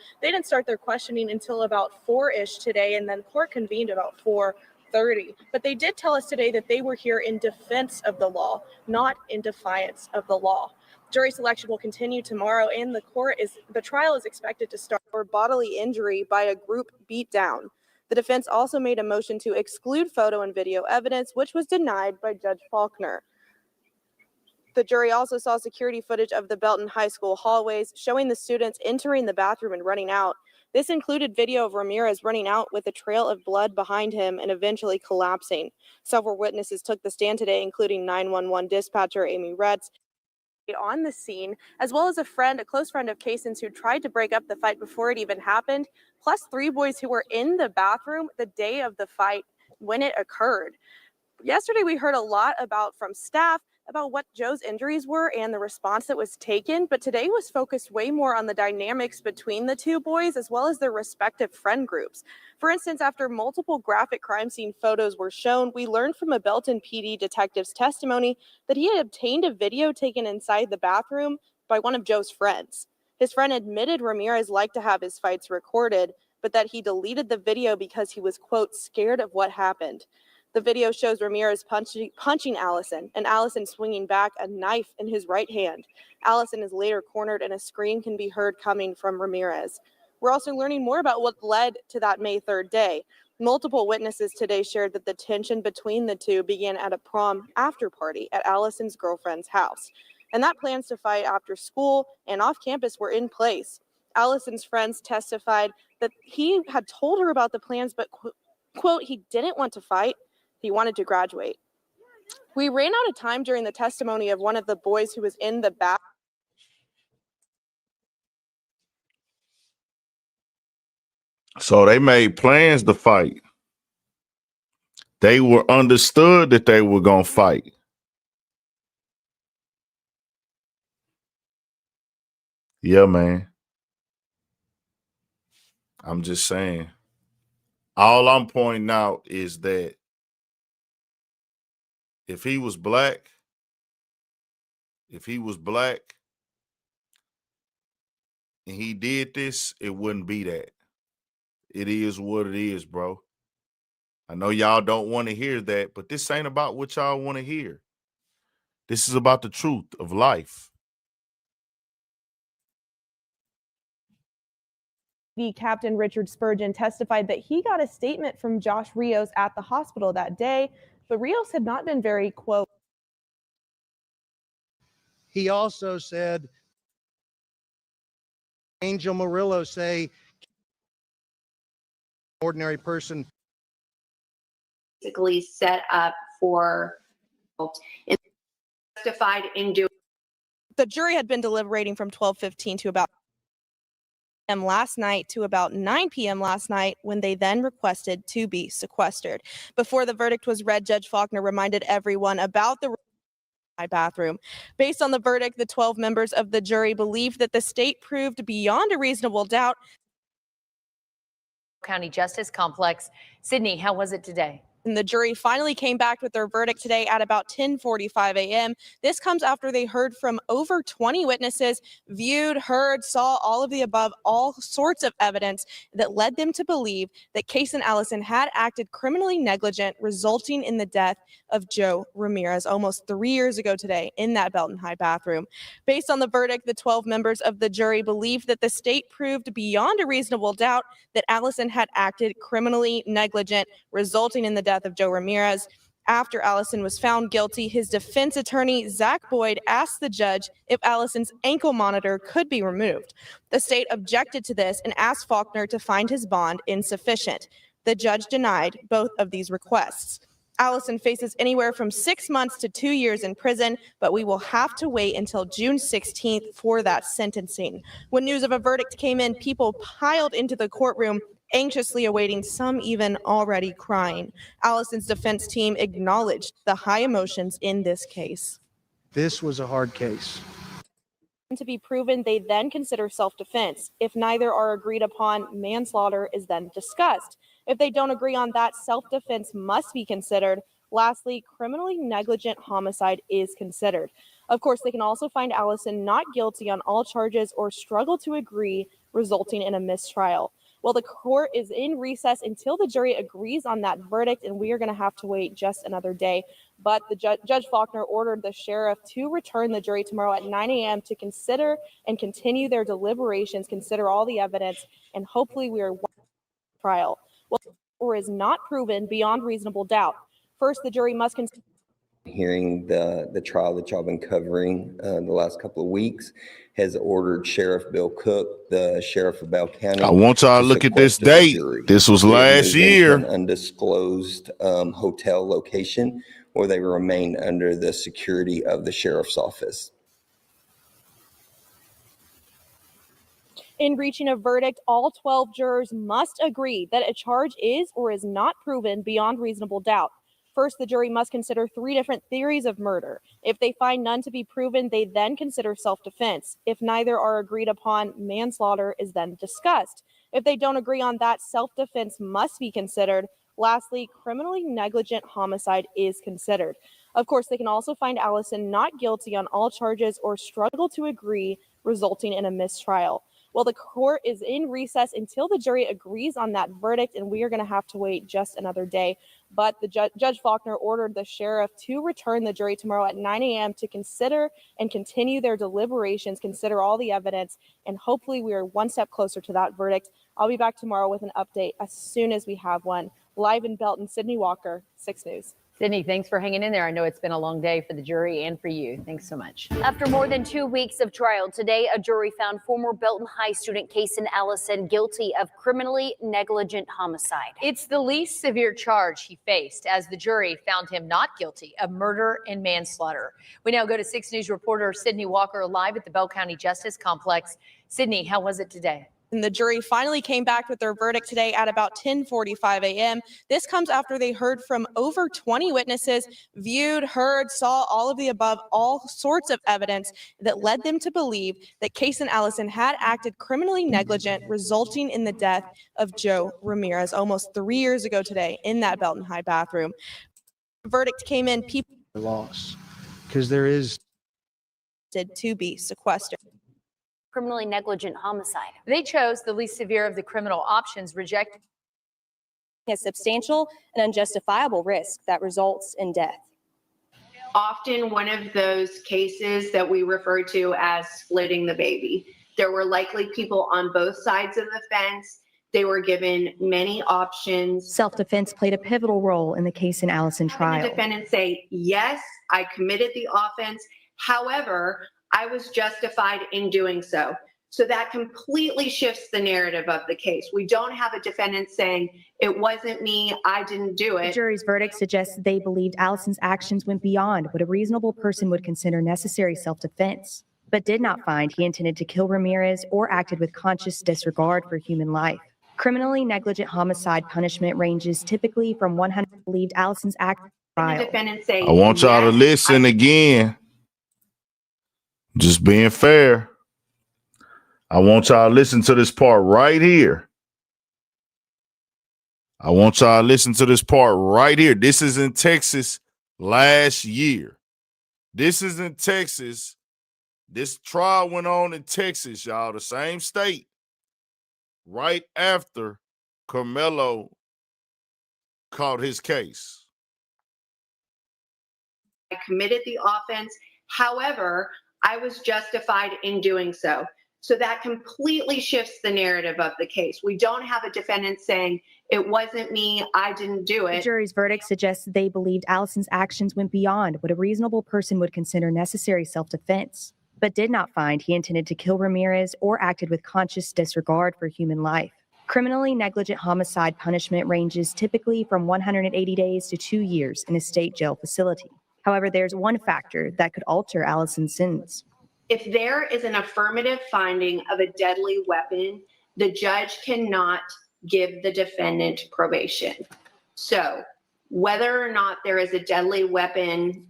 questioning until about 4-ish today, and then court convened about 4:30. But they did tell us today that they were here in defense of the law, not in defiance of the law. Jury selection will continue tomorrow, and the trial is expected to start for bodily injury by a group beatdown. The defense also made a motion to exclude photo and video evidence, which was denied by Judge Faulkner. The jury also saw security footage of the Belton High School hallways showing the students entering the bathroom and running out. This included video of Ramirez running out with a trail of blood behind him and eventually collapsing. Several witnesses took the stand today, including 911 dispatcher Amy Retz on the scene, as well as a close friend of Kaysen's who tried to break up the fight before it even happened, plus 3 boys who were in the bathroom the day of the fight when it occurred. Yesterday, we heard a lot from staff about what Joe's injuries were and the response that was taken, but today was focused way more on the dynamics between the 2 boys as well as their respective friend groups. For instance, after multiple graphic crime scene photos were shown, we learned from a Belton PD detective's testimony that he had obtained a video taken inside the bathroom by one of Joe's friends. His friend admitted Ramirez liked to have his fights recorded, but that he deleted the video because he was, quote, scared of what happened. The video shows Ramirez punching Allison, and Allison swinging back a knife in his right hand. Allison is later cornered, and a scream can be heard coming from Ramirez. We're also learning more about what led to that May 3rd day. Multiple witnesses today shared that the tension between the 2 began at a prom after party at Allison's girlfriend's house, and that plans to fight after school and off campus were in place. Allison's friends testified that he had told her about the plans, but, quote, he didn't want to fight. He wanted to graduate. We ran out of time during the testimony of one of the boys who was in the back. So they made plans to fight. They were understood that they were going to fight. Yeah, man. I'm just saying. All I'm pointing out is that if he was black, and he did this, it wouldn't be that. It is what it is, bro. I know y'all don't want to hear that, but this ain't about what y'all want to hear. This is about the truth of life. The Captain Richard Spurgeon testified that he got a statement from Josh Rios at the hospital that day, but Rios had not been very, quote. He also said, Angel Murillo say, ordinary person. Basically set up for justified in doing. The jury had been deliberating from 12:15 to about p.m. last night to about 9 p.m. last night, when they then requested to be sequestered. Before the verdict was read, Judge Faulkner reminded everyone about the bathroom. Based on the verdict, the 12 members of the jury believed that the state proved beyond a reasonable doubt. County Justice Complex. Sydney, how was it today? And the jury finally came back with their verdict today at about 10:45 a.m. This comes after they heard from over 20 witnesses, viewed, heard, saw all of the above, all sorts of evidence that led them to believe that Kaysen Allison had acted criminally negligent, resulting in the death of Joe Ramirez almost 3 years ago today in that Belton High bathroom. Based on the verdict, the 12 members of the jury believed that the state proved beyond a reasonable doubt that Allison had acted criminally negligent, resulting in the death of Joe Ramirez. After Allison was found guilty, his defense attorney, Zach Boyd, asked the judge if Allison's ankle monitor could be removed. The state objected to this and asked Faulkner to find his bond insufficient. The judge denied both of these requests. Allison faces anywhere from 6 months to 2 years in prison, but we will have to wait until June 16th for that sentencing. When news of a verdict came in, people piled into the courtroom, anxiously awaiting, some even already crying. Allison's defense team acknowledged the high emotions in this case. This was a hard case. To be proven, they then consider self-defense. If neither are agreed upon, manslaughter is then discussed. If they don't agree on that, self-defense must be considered. Lastly, criminally negligent homicide is considered. Of course, they can also find Allison not guilty on all charges or struggle to agree, resulting in a mistrial. Well, the court is in recess until the jury agrees on that verdict, and we are going to have to wait just another day. But the Judge Faulkner ordered the sheriff to return the jury tomorrow at 9 a.m. to consider and continue their deliberations, consider all the evidence, and hopefully we are trial. Well, or is not proven beyond reasonable doubt. First, the jury must consider hearing the trial that y'all been covering the last couple of weeks, has ordered Sheriff Bill Cook, the sheriff of Bell County. I want y'all to look at this date. This was last year. An undisclosed hotel location where they remain under the security of the sheriff's office. in reaching a verdict, all 12 jurors must agree that a charge is or is not proven beyond reasonable doubt. First, the jury must consider 3 different theories of murder. If they find none to be proven, they then consider self-defense. If neither are agreed upon, manslaughter is then discussed. If they don't agree on that, self-defense must be considered. Lastly, criminally negligent homicide is considered. Of course, they can also find Allison not guilty on all charges or struggle to agree, resulting in a mistrial. Well, the court is in recess until the jury agrees on that verdict, and we are going to have to wait just another day. But the Judge Faulkner ordered the sheriff to return the jury tomorrow at 9 a.m. to consider and continue their deliberations, consider all the evidence, and hopefully we are one step closer to that verdict. I'll be back tomorrow with an update as soon as we have one. Live in Belton, Sydney Walker, 6 News. Sydney, thanks for hanging in there. I know it's been a long day for the jury and for you. Thanks so much. After more than 2 weeks of trial, today a jury found former Belton High student Kason Allison guilty of criminally negligent homicide. It's the least severe charge he faced, as the jury found him not guilty of murder and manslaughter. We now go to 6 News reporter Sydney Walker live at the Bell County Justice Complex. Sydney, how was it today? And the jury finally came back with their verdict today at about 10:45 a.m. This comes after they heard from over 20 witnesses, viewed, heard, saw all of the above, all sorts of evidence that led them to believe that Kason Allison had acted criminally negligent, resulting in the death of Joe Ramirez almost 3 years ago today in that Belton High bathroom. The verdict came in, people loss because there is to be sequestered. Criminally negligent homicide. They chose the least severe of the criminal options, rejecting a substantial and unjustifiable risk that results in death. Often one of those cases that we refer to as splitting the baby. There were likely people on both sides of the fence. They were given many options. Self-defense played a pivotal role in the Kason Allison trial. The defendant say, yes, I committed the offense. However, I was justified in doing so. So that completely shifts the narrative of the case. We don't have a defendant saying, it wasn't me, I didn't do it. The jury's verdict suggests they believed Allison's actions went beyond what a reasonable person would consider necessary self-defense, but did not find he intended to kill Ramirez or acted with conscious disregard for human life. Criminally negligent homicide punishment ranges typically from 100 believed Allison's act trial. The defendant say, I want y'all to listen again. Just being fair. I want y'all to listen to this part right here. I want y'all to listen to this part right here. This is in Texas last year. This is in Texas. This trial went on in Texas, y'all, the same state, right after Karmelo caught his case. I committed the offense. However, I was justified in doing so. So that completely shifts the narrative of the case. We don't have a defendant saying, it wasn't me, I didn't do it. The jury's verdict suggests they believed Allison's actions went beyond what a reasonable person would consider necessary self-defense, but did not find he intended to kill Ramirez or acted with conscious disregard for human life. Criminally negligent homicide punishment ranges typically from 180 days to 2 years in a state jail facility. However, there's one factor that could alter Allison's sentence. If there is an affirmative finding of a deadly weapon, the judge cannot give the defendant probation. So whether or not there is a deadly weapon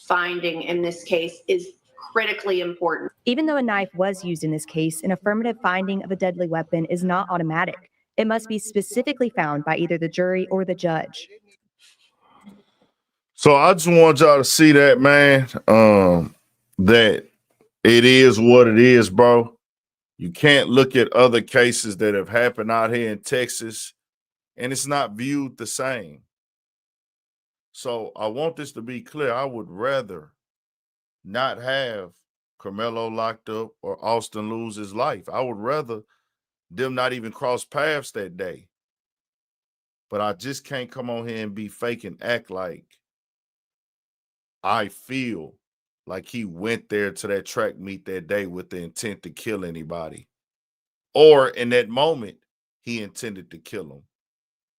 finding in this case is critically important. Even though a knife was used in this case, an affirmative finding of a deadly weapon is not automatic. It must be specifically found by either the jury or the judge. So I just want y'all to see that, man. That it is what it is, bro. You can't look at other cases that have happened out here in Texas, and it's not viewed the same. So I want this to be clear. I would rather not have Karmelo locked up or Austin lose his life. I would rather them not even cross paths that day. But I just can't come on here and be fake and act like I feel like he went there to that track meet that day with the intent to kill anybody. Or in that moment, he intended to kill him.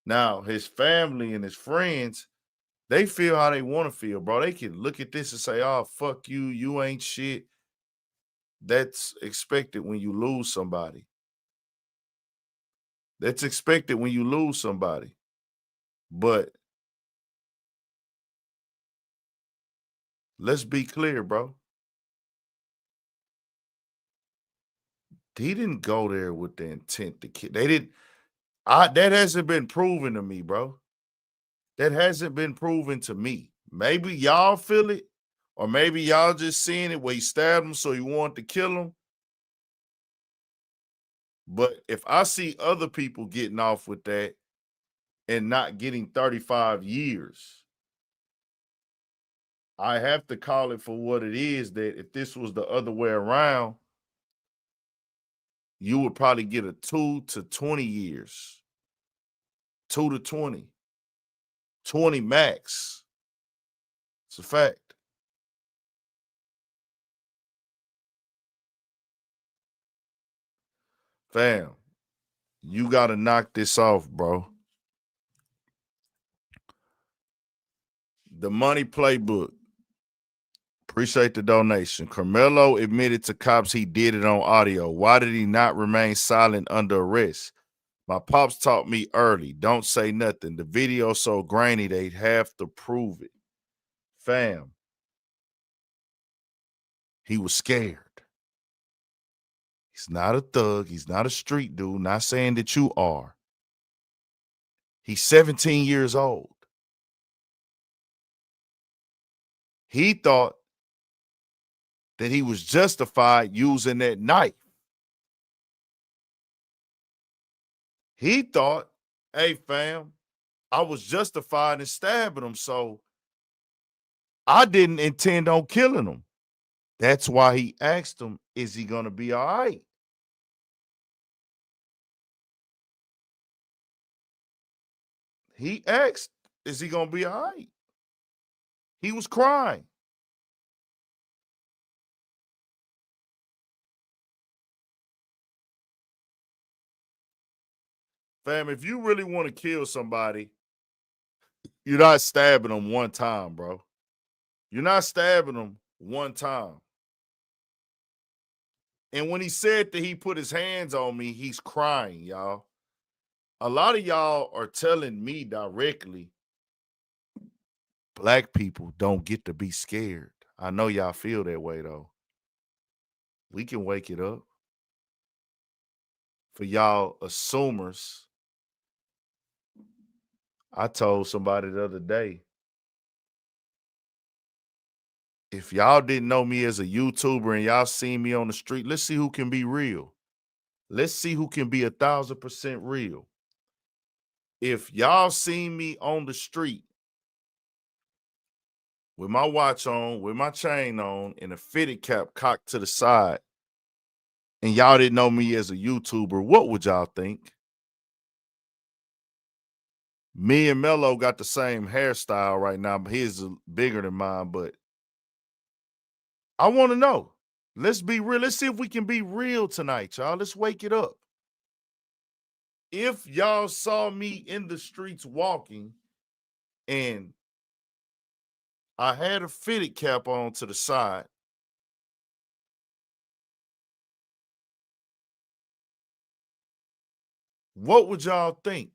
Now, his family and his friends, they feel how they want to feel, bro. They can look at this and say, oh, fuck you, you ain't shit. That's expected when you lose somebody. That's expected when you lose somebody. But let's be clear, bro. He didn't go there with the intent to kill. They didn't. That hasn't been proven to me, bro. That hasn't been proven to me. Maybe y'all feel it, or maybe y'all just seeing it where he stabbed him so he wanted to kill him. But if I see other people getting off with that and not getting 35 years, I have to call it for what it is, that if this was the other way around, you would probably get a 2 to 20 years. 2 to 20. 20 max. It's a fact. Fam, you got to knock this off, bro. The Money Playbook. Appreciate the donation. Karmelo admitted to cops he did it on audio. Why did he not remain silent under arrest? My pops taught me early, don't say nothing. The video so grainy, they'd have to prove it. Fam, he was scared. He's not a thug. He's not a street dude. Not saying that you are. He's 17 years old. He thought that he was justified using that knife. He thought, hey, fam, I was justified in stabbing him, so I didn't intend on killing him. That's why he asked him, is he going to be all right? He asked, is he going to be all right? He was crying. Fam, if you really want to kill somebody, you're not stabbing them one time, bro. You're not stabbing them one time. And when he said that he put his hands on me, he's crying, y'all. A lot of y'all are telling me directly, black people don't get to be scared. I know y'all feel that way, though. We can wake it up. For y'all assumers, I told somebody the other day, if y'all didn't know me as a YouTuber and y'all seen me on the street, let's see who can be real. Let's see who can be 1,000% real. If y'all seen me on the street with my watch on, with my chain on, and a fitted cap cocked to the side, and y'all didn't know me as a YouTuber, what would y'all think? Me and Melo got the same hairstyle right now, but his is bigger than mine, but I want to know. Let's be real. Let's see if we can be real tonight, y'all. Let's wake it up. If y'all saw me in the streets walking and I had a fitted cap on to the side, what would y'all think?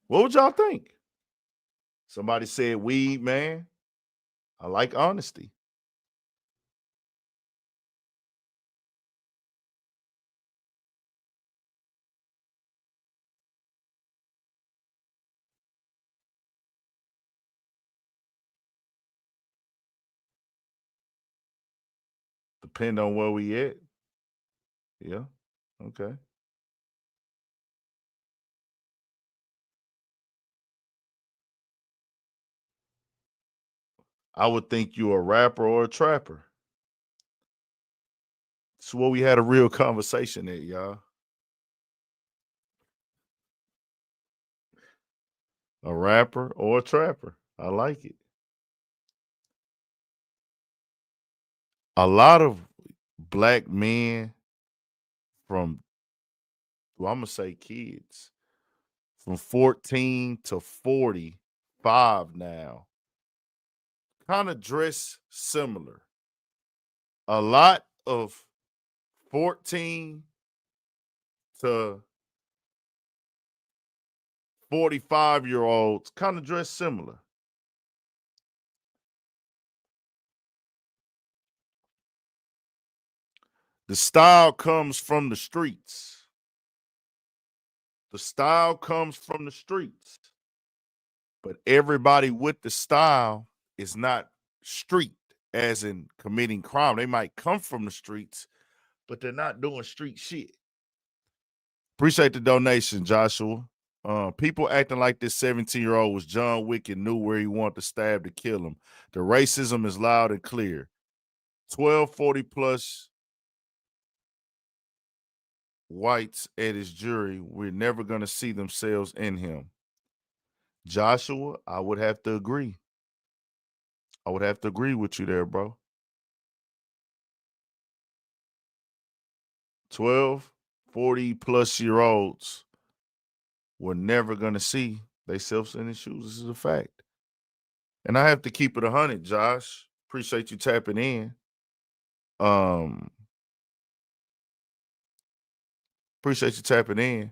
What would y'all think? Somebody said weed, man. I like honesty. Depend on where we at. Yeah. Okay. I would think you're a rapper or a trapper. It's where we had a real conversation at, y'all. A rapper or a trapper. I like it. A lot of black men from, well, I'm going to say kids, from 14 to 45 now, kind of dress similar. A lot of 14 to 45-year-olds kind of dress similar. The style comes from the streets. The style comes from the streets. But everybody with the style is not street, as in committing crime. They might come from the streets, but they're not doing street shit. Appreciate the donation, Joshua. People acting like this 17-year-old was John Wick and knew where he wanted to stab to kill him. The racism is loud and clear. 1240 plus whites at his jury. We're never going to see themselves in him. Joshua, I would have to agree. I would have to agree with you there, bro. 12, 40 plus year olds were never going to see themselves in his shoes. This is a fact. And I have to keep it 100, Josh. Appreciate you tapping in. Appreciate you tapping in.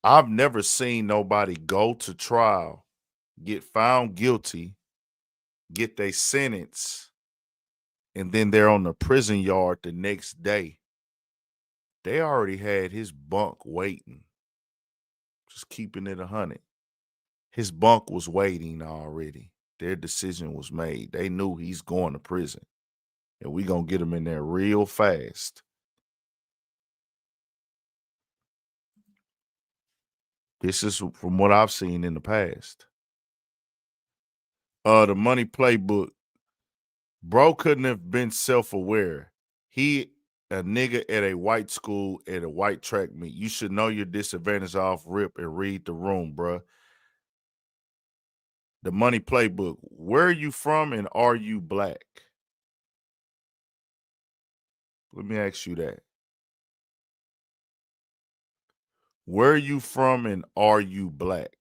I've never seen nobody go to trial, get found guilty, get their sentence, and then they're on the prison yard the next day. They already had his bunk waiting. Just keeping it 100. His bunk was waiting already. Their decision was made. They knew he's going to prison. And we going to get him in there real fast. This is from what I've seen in the past. The money playbook. Bro couldn't have been self-aware. He a nigga at a white school at a white track meet. You should know your disadvantage off rip and read the room, bruh. The money playbook. Where are you from and are you black? Let me ask you that. Where are you from and are you black?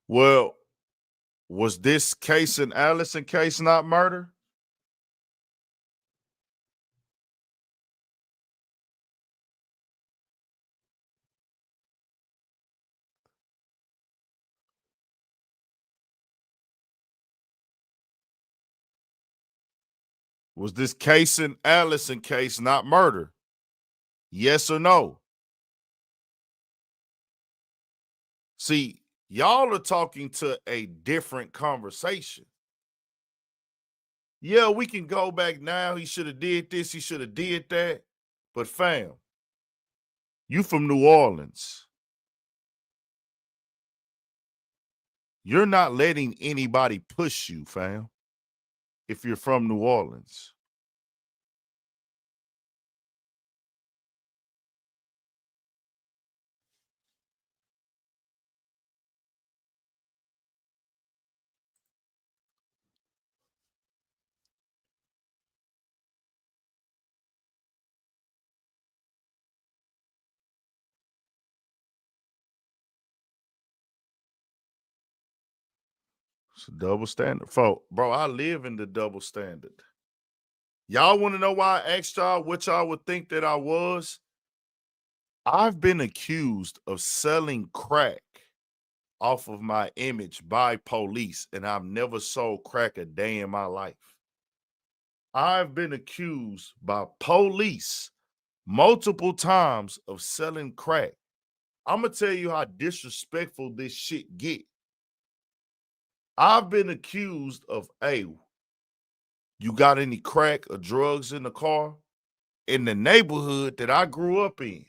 Well, was this case an Allison case not murder? Was this case an Allison case not murder? Yes or no? See, y'all are talking to a different conversation. Yeah, we can go back now. He should have did this. He should have did that. But fam, you from New Orleans. You're not letting anybody push you, fam, if you're from New Orleans. It's a double standard. Bro, I live in the double standard. Y'all want to know why I asked y'all what y'all would think that I was? I've been accused of selling crack off of my image by police, and I've never sold crack a day in my life. I've been accused by police multiple times of selling crack. I'm going to tell you how disrespectful this shit get. I've been accused of, hey, you got any crack or drugs in the car? In the neighborhood that I grew up in,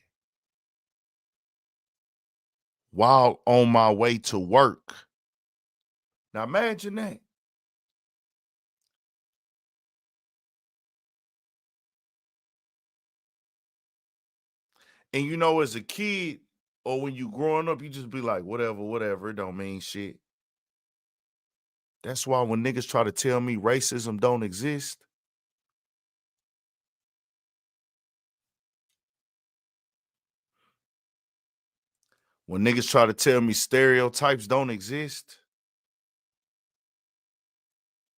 while on my way to work. Now imagine that. And you know, as a kid or when you growing up, you just be like, whatever, it don't mean shit. That's why when niggas try to tell me racism don't exist, when niggas try to tell me stereotypes don't exist,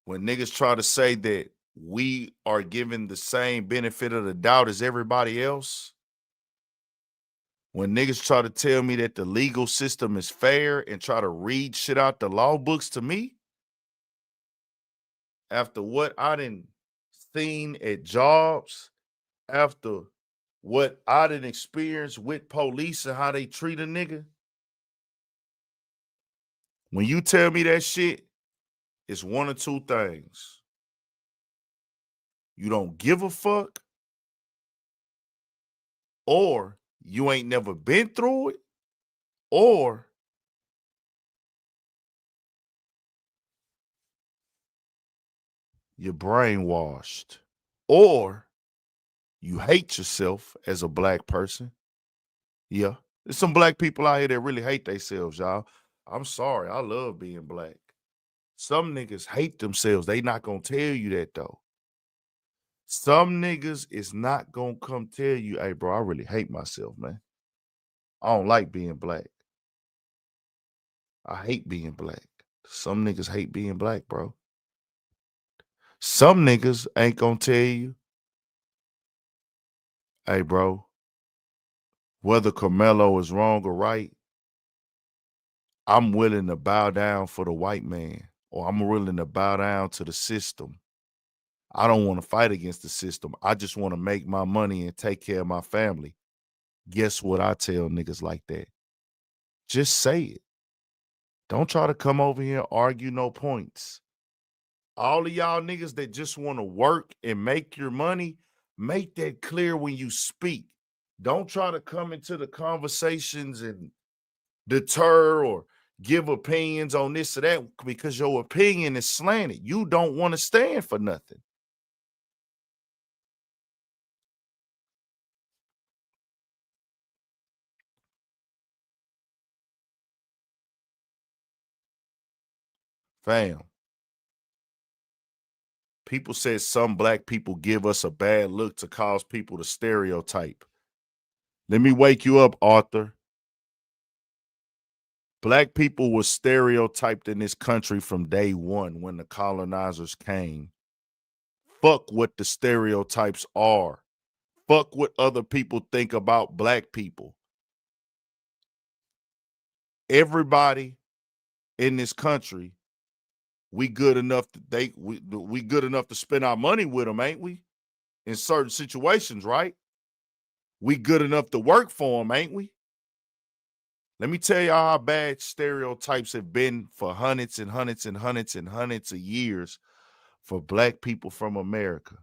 when niggas try to say that we are given the same benefit of the doubt as everybody else, when niggas try to tell me that the legal system is fair and try to read shit out the law books to me, after what I done seen at jobs, after what I done experienced with police and how they treat a nigga, when you tell me that shit, it's one of two things. You don't give a fuck, or you ain't never been through it, or you're brainwashed, or you hate yourself as a black person. Yeah, there's some black people out here that really hate themselves, y'all. I'm sorry, I love being black. Some niggas hate themselves. They not gonna tell you that though. Some niggas is not gonna come tell you, hey bro, I really hate myself, man. I don't like being black. I hate being black. Some niggas hate being black, bro. Some niggas ain't gonna tell you, hey bro, whether Karmelo is wrong or right, I'm willing to bow down for the white man, or I'm willing to bow down to the system. I don't want to fight against the system. I just want to make my money and take care of my family. Guess what I tell niggas like that? Just say it. Don't try to come over here and argue no points. All of y'all niggas that just want to work and make your money, make that clear when you speak. Don't try to come into the conversations and deter or give opinions on this or that because your opinion is slanted. You don't want to stand for nothing. Fam. People said some black people give us a bad look to cause people to stereotype. Let me wake you up, Arthur. Black people were stereotyped in this country from day one when the colonizers came. Fuck what the stereotypes are. Fuck what other people think about black people. Everybody in this country, we good enough to we good enough to spend our money with them, ain't we? In certain situations, right? We good enough to work for them, ain't we? Let me tell y'all how bad stereotypes have been for hundreds and hundreds and hundreds and hundreds of years for black people from America.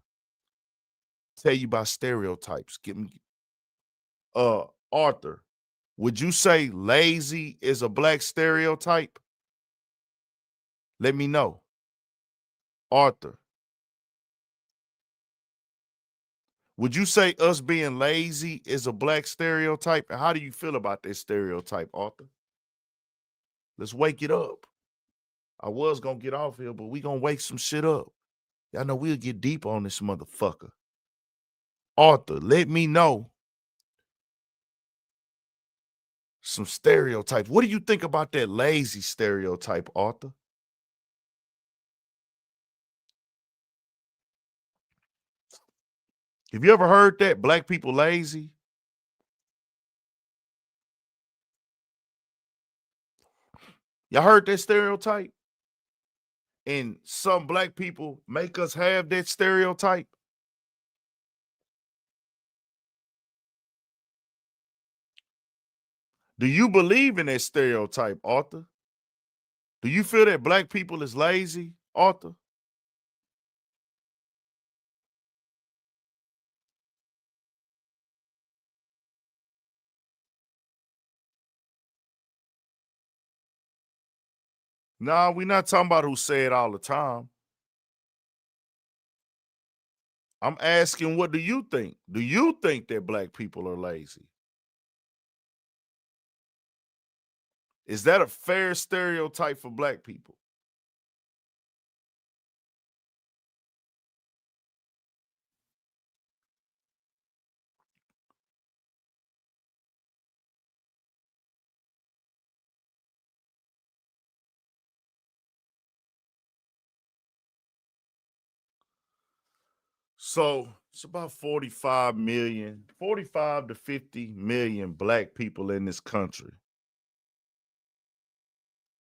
Tell you about stereotypes. Give me Arthur, would you say lazy is a black stereotype? Let me know. Arthur, would you say us being lazy is a black stereotype? And how do you feel about that stereotype, Arthur? Let's wake it up. I was gonna get off here, but we gonna wake some shit up. Y'all know we'll get deep on this motherfucker. Arthur, let me know some stereotypes. What do you think about that lazy stereotype, Arthur? Have you ever heard that? Black people lazy? Y'all heard that stereotype? and some black people make us have that stereotype? Do you believe in that stereotype, Arthur? Do you feel that black people is lazy, Arthur? Nah, we're not talking about who say it all the time. I'm asking, what do you think? Do you think that black people are lazy? Is that a fair stereotype for black people? So it's about 45 to 50 million black people in this country.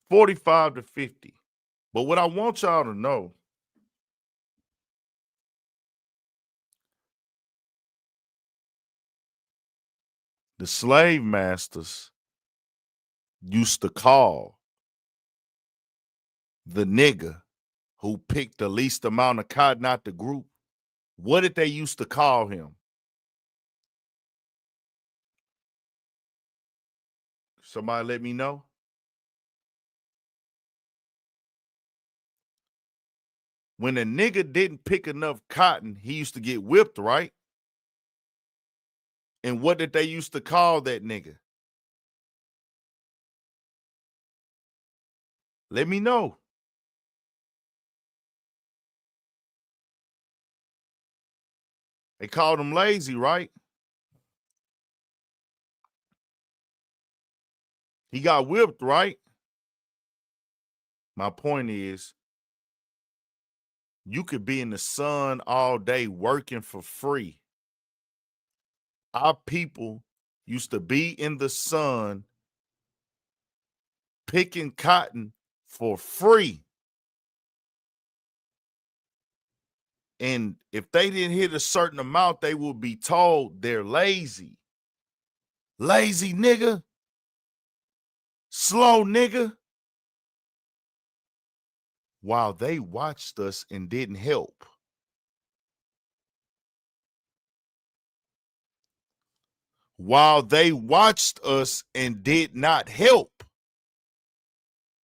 45 to 50. But what I want y'all to know, the slave masters used to call the nigga who picked the least amount of cotton out the group. What did they used to call him? Somebody let me know. When a nigga didn't pick enough cotton, he used to get whipped, right? And what did they used to call that nigga? Let me know. They called him lazy, right? He got whipped, right? My point is, you could be in the sun all day working for free. Our people used to be in the sun picking cotton for free. And if they didn't hit a certain amount, they would be told they're lazy. Lazy nigga. Slow nigga. While they watched us and didn't help. While they watched us and did not help.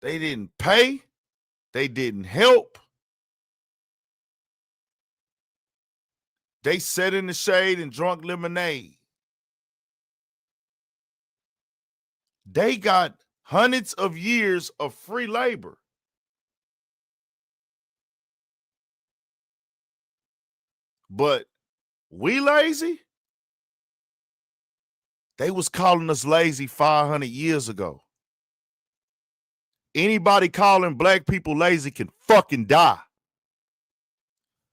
They didn't pay. They didn't help. They sat in the shade and drunk lemonade. They got hundreds of years of free labor. But we lazy? They was calling us lazy 500 years ago. Anybody calling black people lazy can fucking die.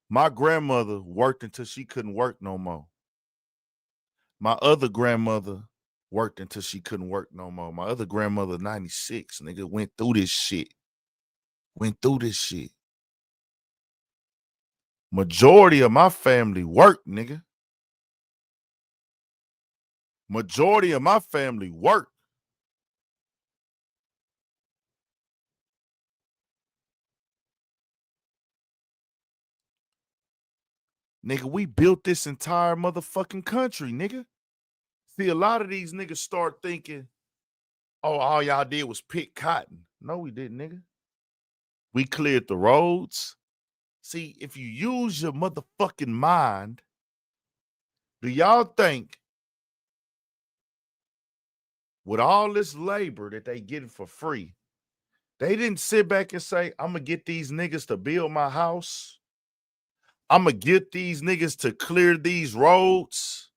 My grandmother worked until she couldn't work no more. My other grandmother worked until she couldn't work no more. My other grandmother, 96, nigga, went through this shit. Majority of my family worked, nigga. Majority of my family worked. Nigga, we built this entire motherfucking country, nigga. See, a lot of these niggas start thinking, oh, all y'all did was pick cotton. No, we didn't, nigga. We cleared the roads. See, if you use your motherfucking mind, do y'all think with all this labor that they getting for free, they didn't sit back and say, I'm going to get these niggas to build my house. I'm going to get these niggas to clear these roads.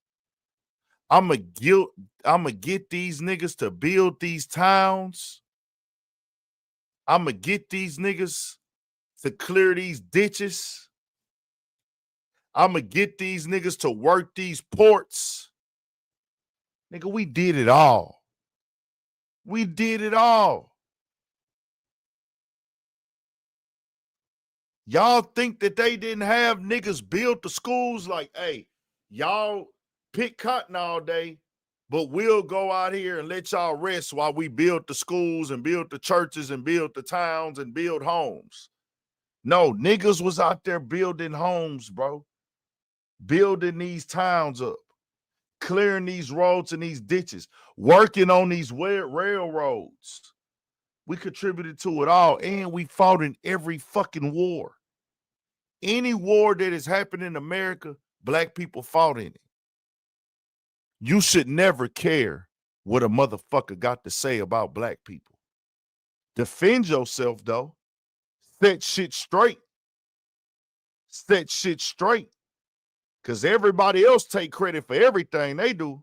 I'm going to get these niggas to build these towns. I'm going to get these niggas to clear these ditches. I'm going to get these niggas to work these ports. Nigga, we did it all. We did it all. Y'all think that they didn't have niggas build the schools like, hey, y'all pick cotton all day, but we'll go out here and let y'all rest while we build the schools and build the churches and build the towns and build homes. No, niggas was out there building homes, bro. Building these towns up, clearing these roads and these ditches, working on these railroads. We contributed to it all, and we fought in every fucking war. Any war that has happened in America, black people fought in it. You should never care what a motherfucker got to say about black people. Defend yourself, though. Set shit straight. Set shit straight. Because everybody else take credit for everything they do.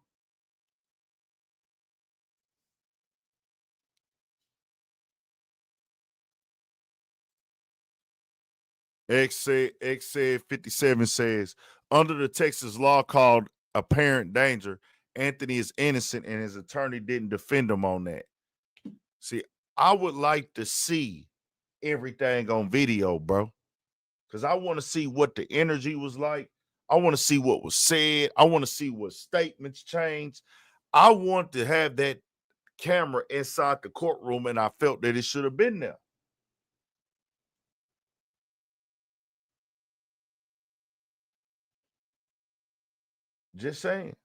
X said 57 says, under the Texas law called apparent danger, Anthony is innocent and his attorney didn't defend him on that. See, I would like to see everything on video, bro. Because I want to see what the energy was like. I want to see what was said. I want to see what statements changed. I want to have that camera inside the courtroom, and I felt that it should have been there. Just saying.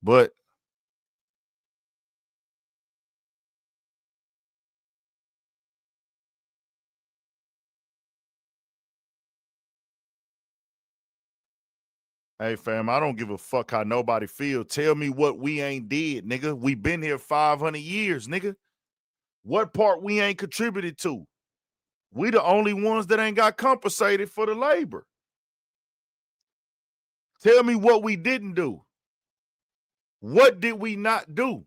But hey, fam, I don't give a fuck how nobody feel. Tell me what we ain't did, nigga. We been here 500 years, nigga. What part we ain't contributed to? We the only ones that ain't got compensated for the labor. Tell me what we didn't do. What did we not do?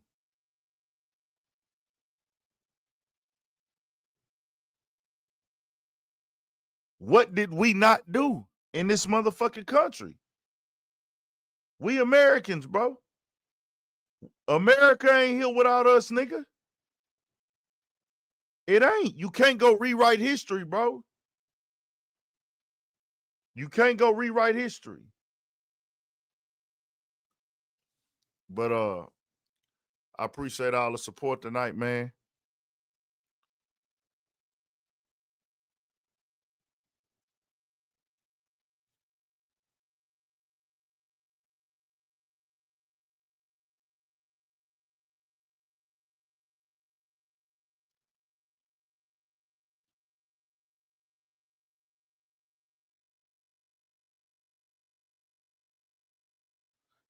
What did we not do in this motherfucking country? We Americans, bro. America ain't here without us, nigga. It ain't. You can't go rewrite history, bro. You can't go rewrite history. But I appreciate all the support tonight, man.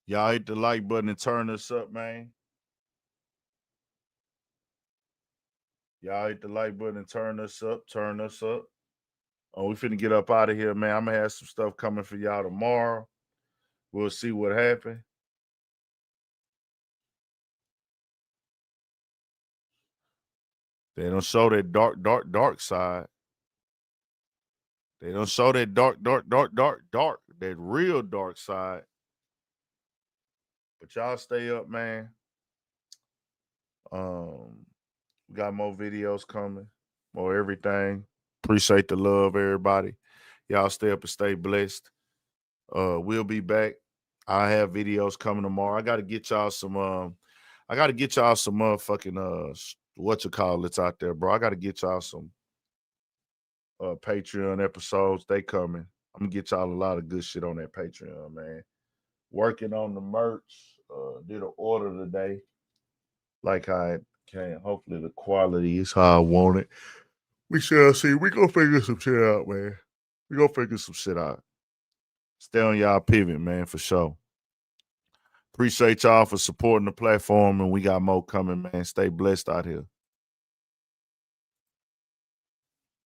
Y'all hit the like button and turn us up, man. Y'all hit the like button and turn us up. Turn us up. Oh, we finna get up out of here, man. I'm gonna have some stuff coming for y'all tomorrow. We'll see what happened. They don't show that dark side. They don't show that dark, that real dark side. But y'all stay up, man. We got more videos coming, more everything. Appreciate the love, everybody. Y'all stay up and stay blessed. We'll be back. I have videos coming tomorrow. I gotta get y'all some motherfucking whatchamacallits out there, bro. I gotta get y'all some Patreon episodes. They coming. I'm gonna get y'all a lot of good shit on that Patreon, man. Working on the merch. Did an order today. Like I can. Hopefully the quality is how I want it. We shall see. We gonna figure some shit out, man. We gonna figure some shit out. Stay on y'all pivot, man, for sure. Appreciate y'all for supporting the platform, and we got more coming, man. Stay blessed out here.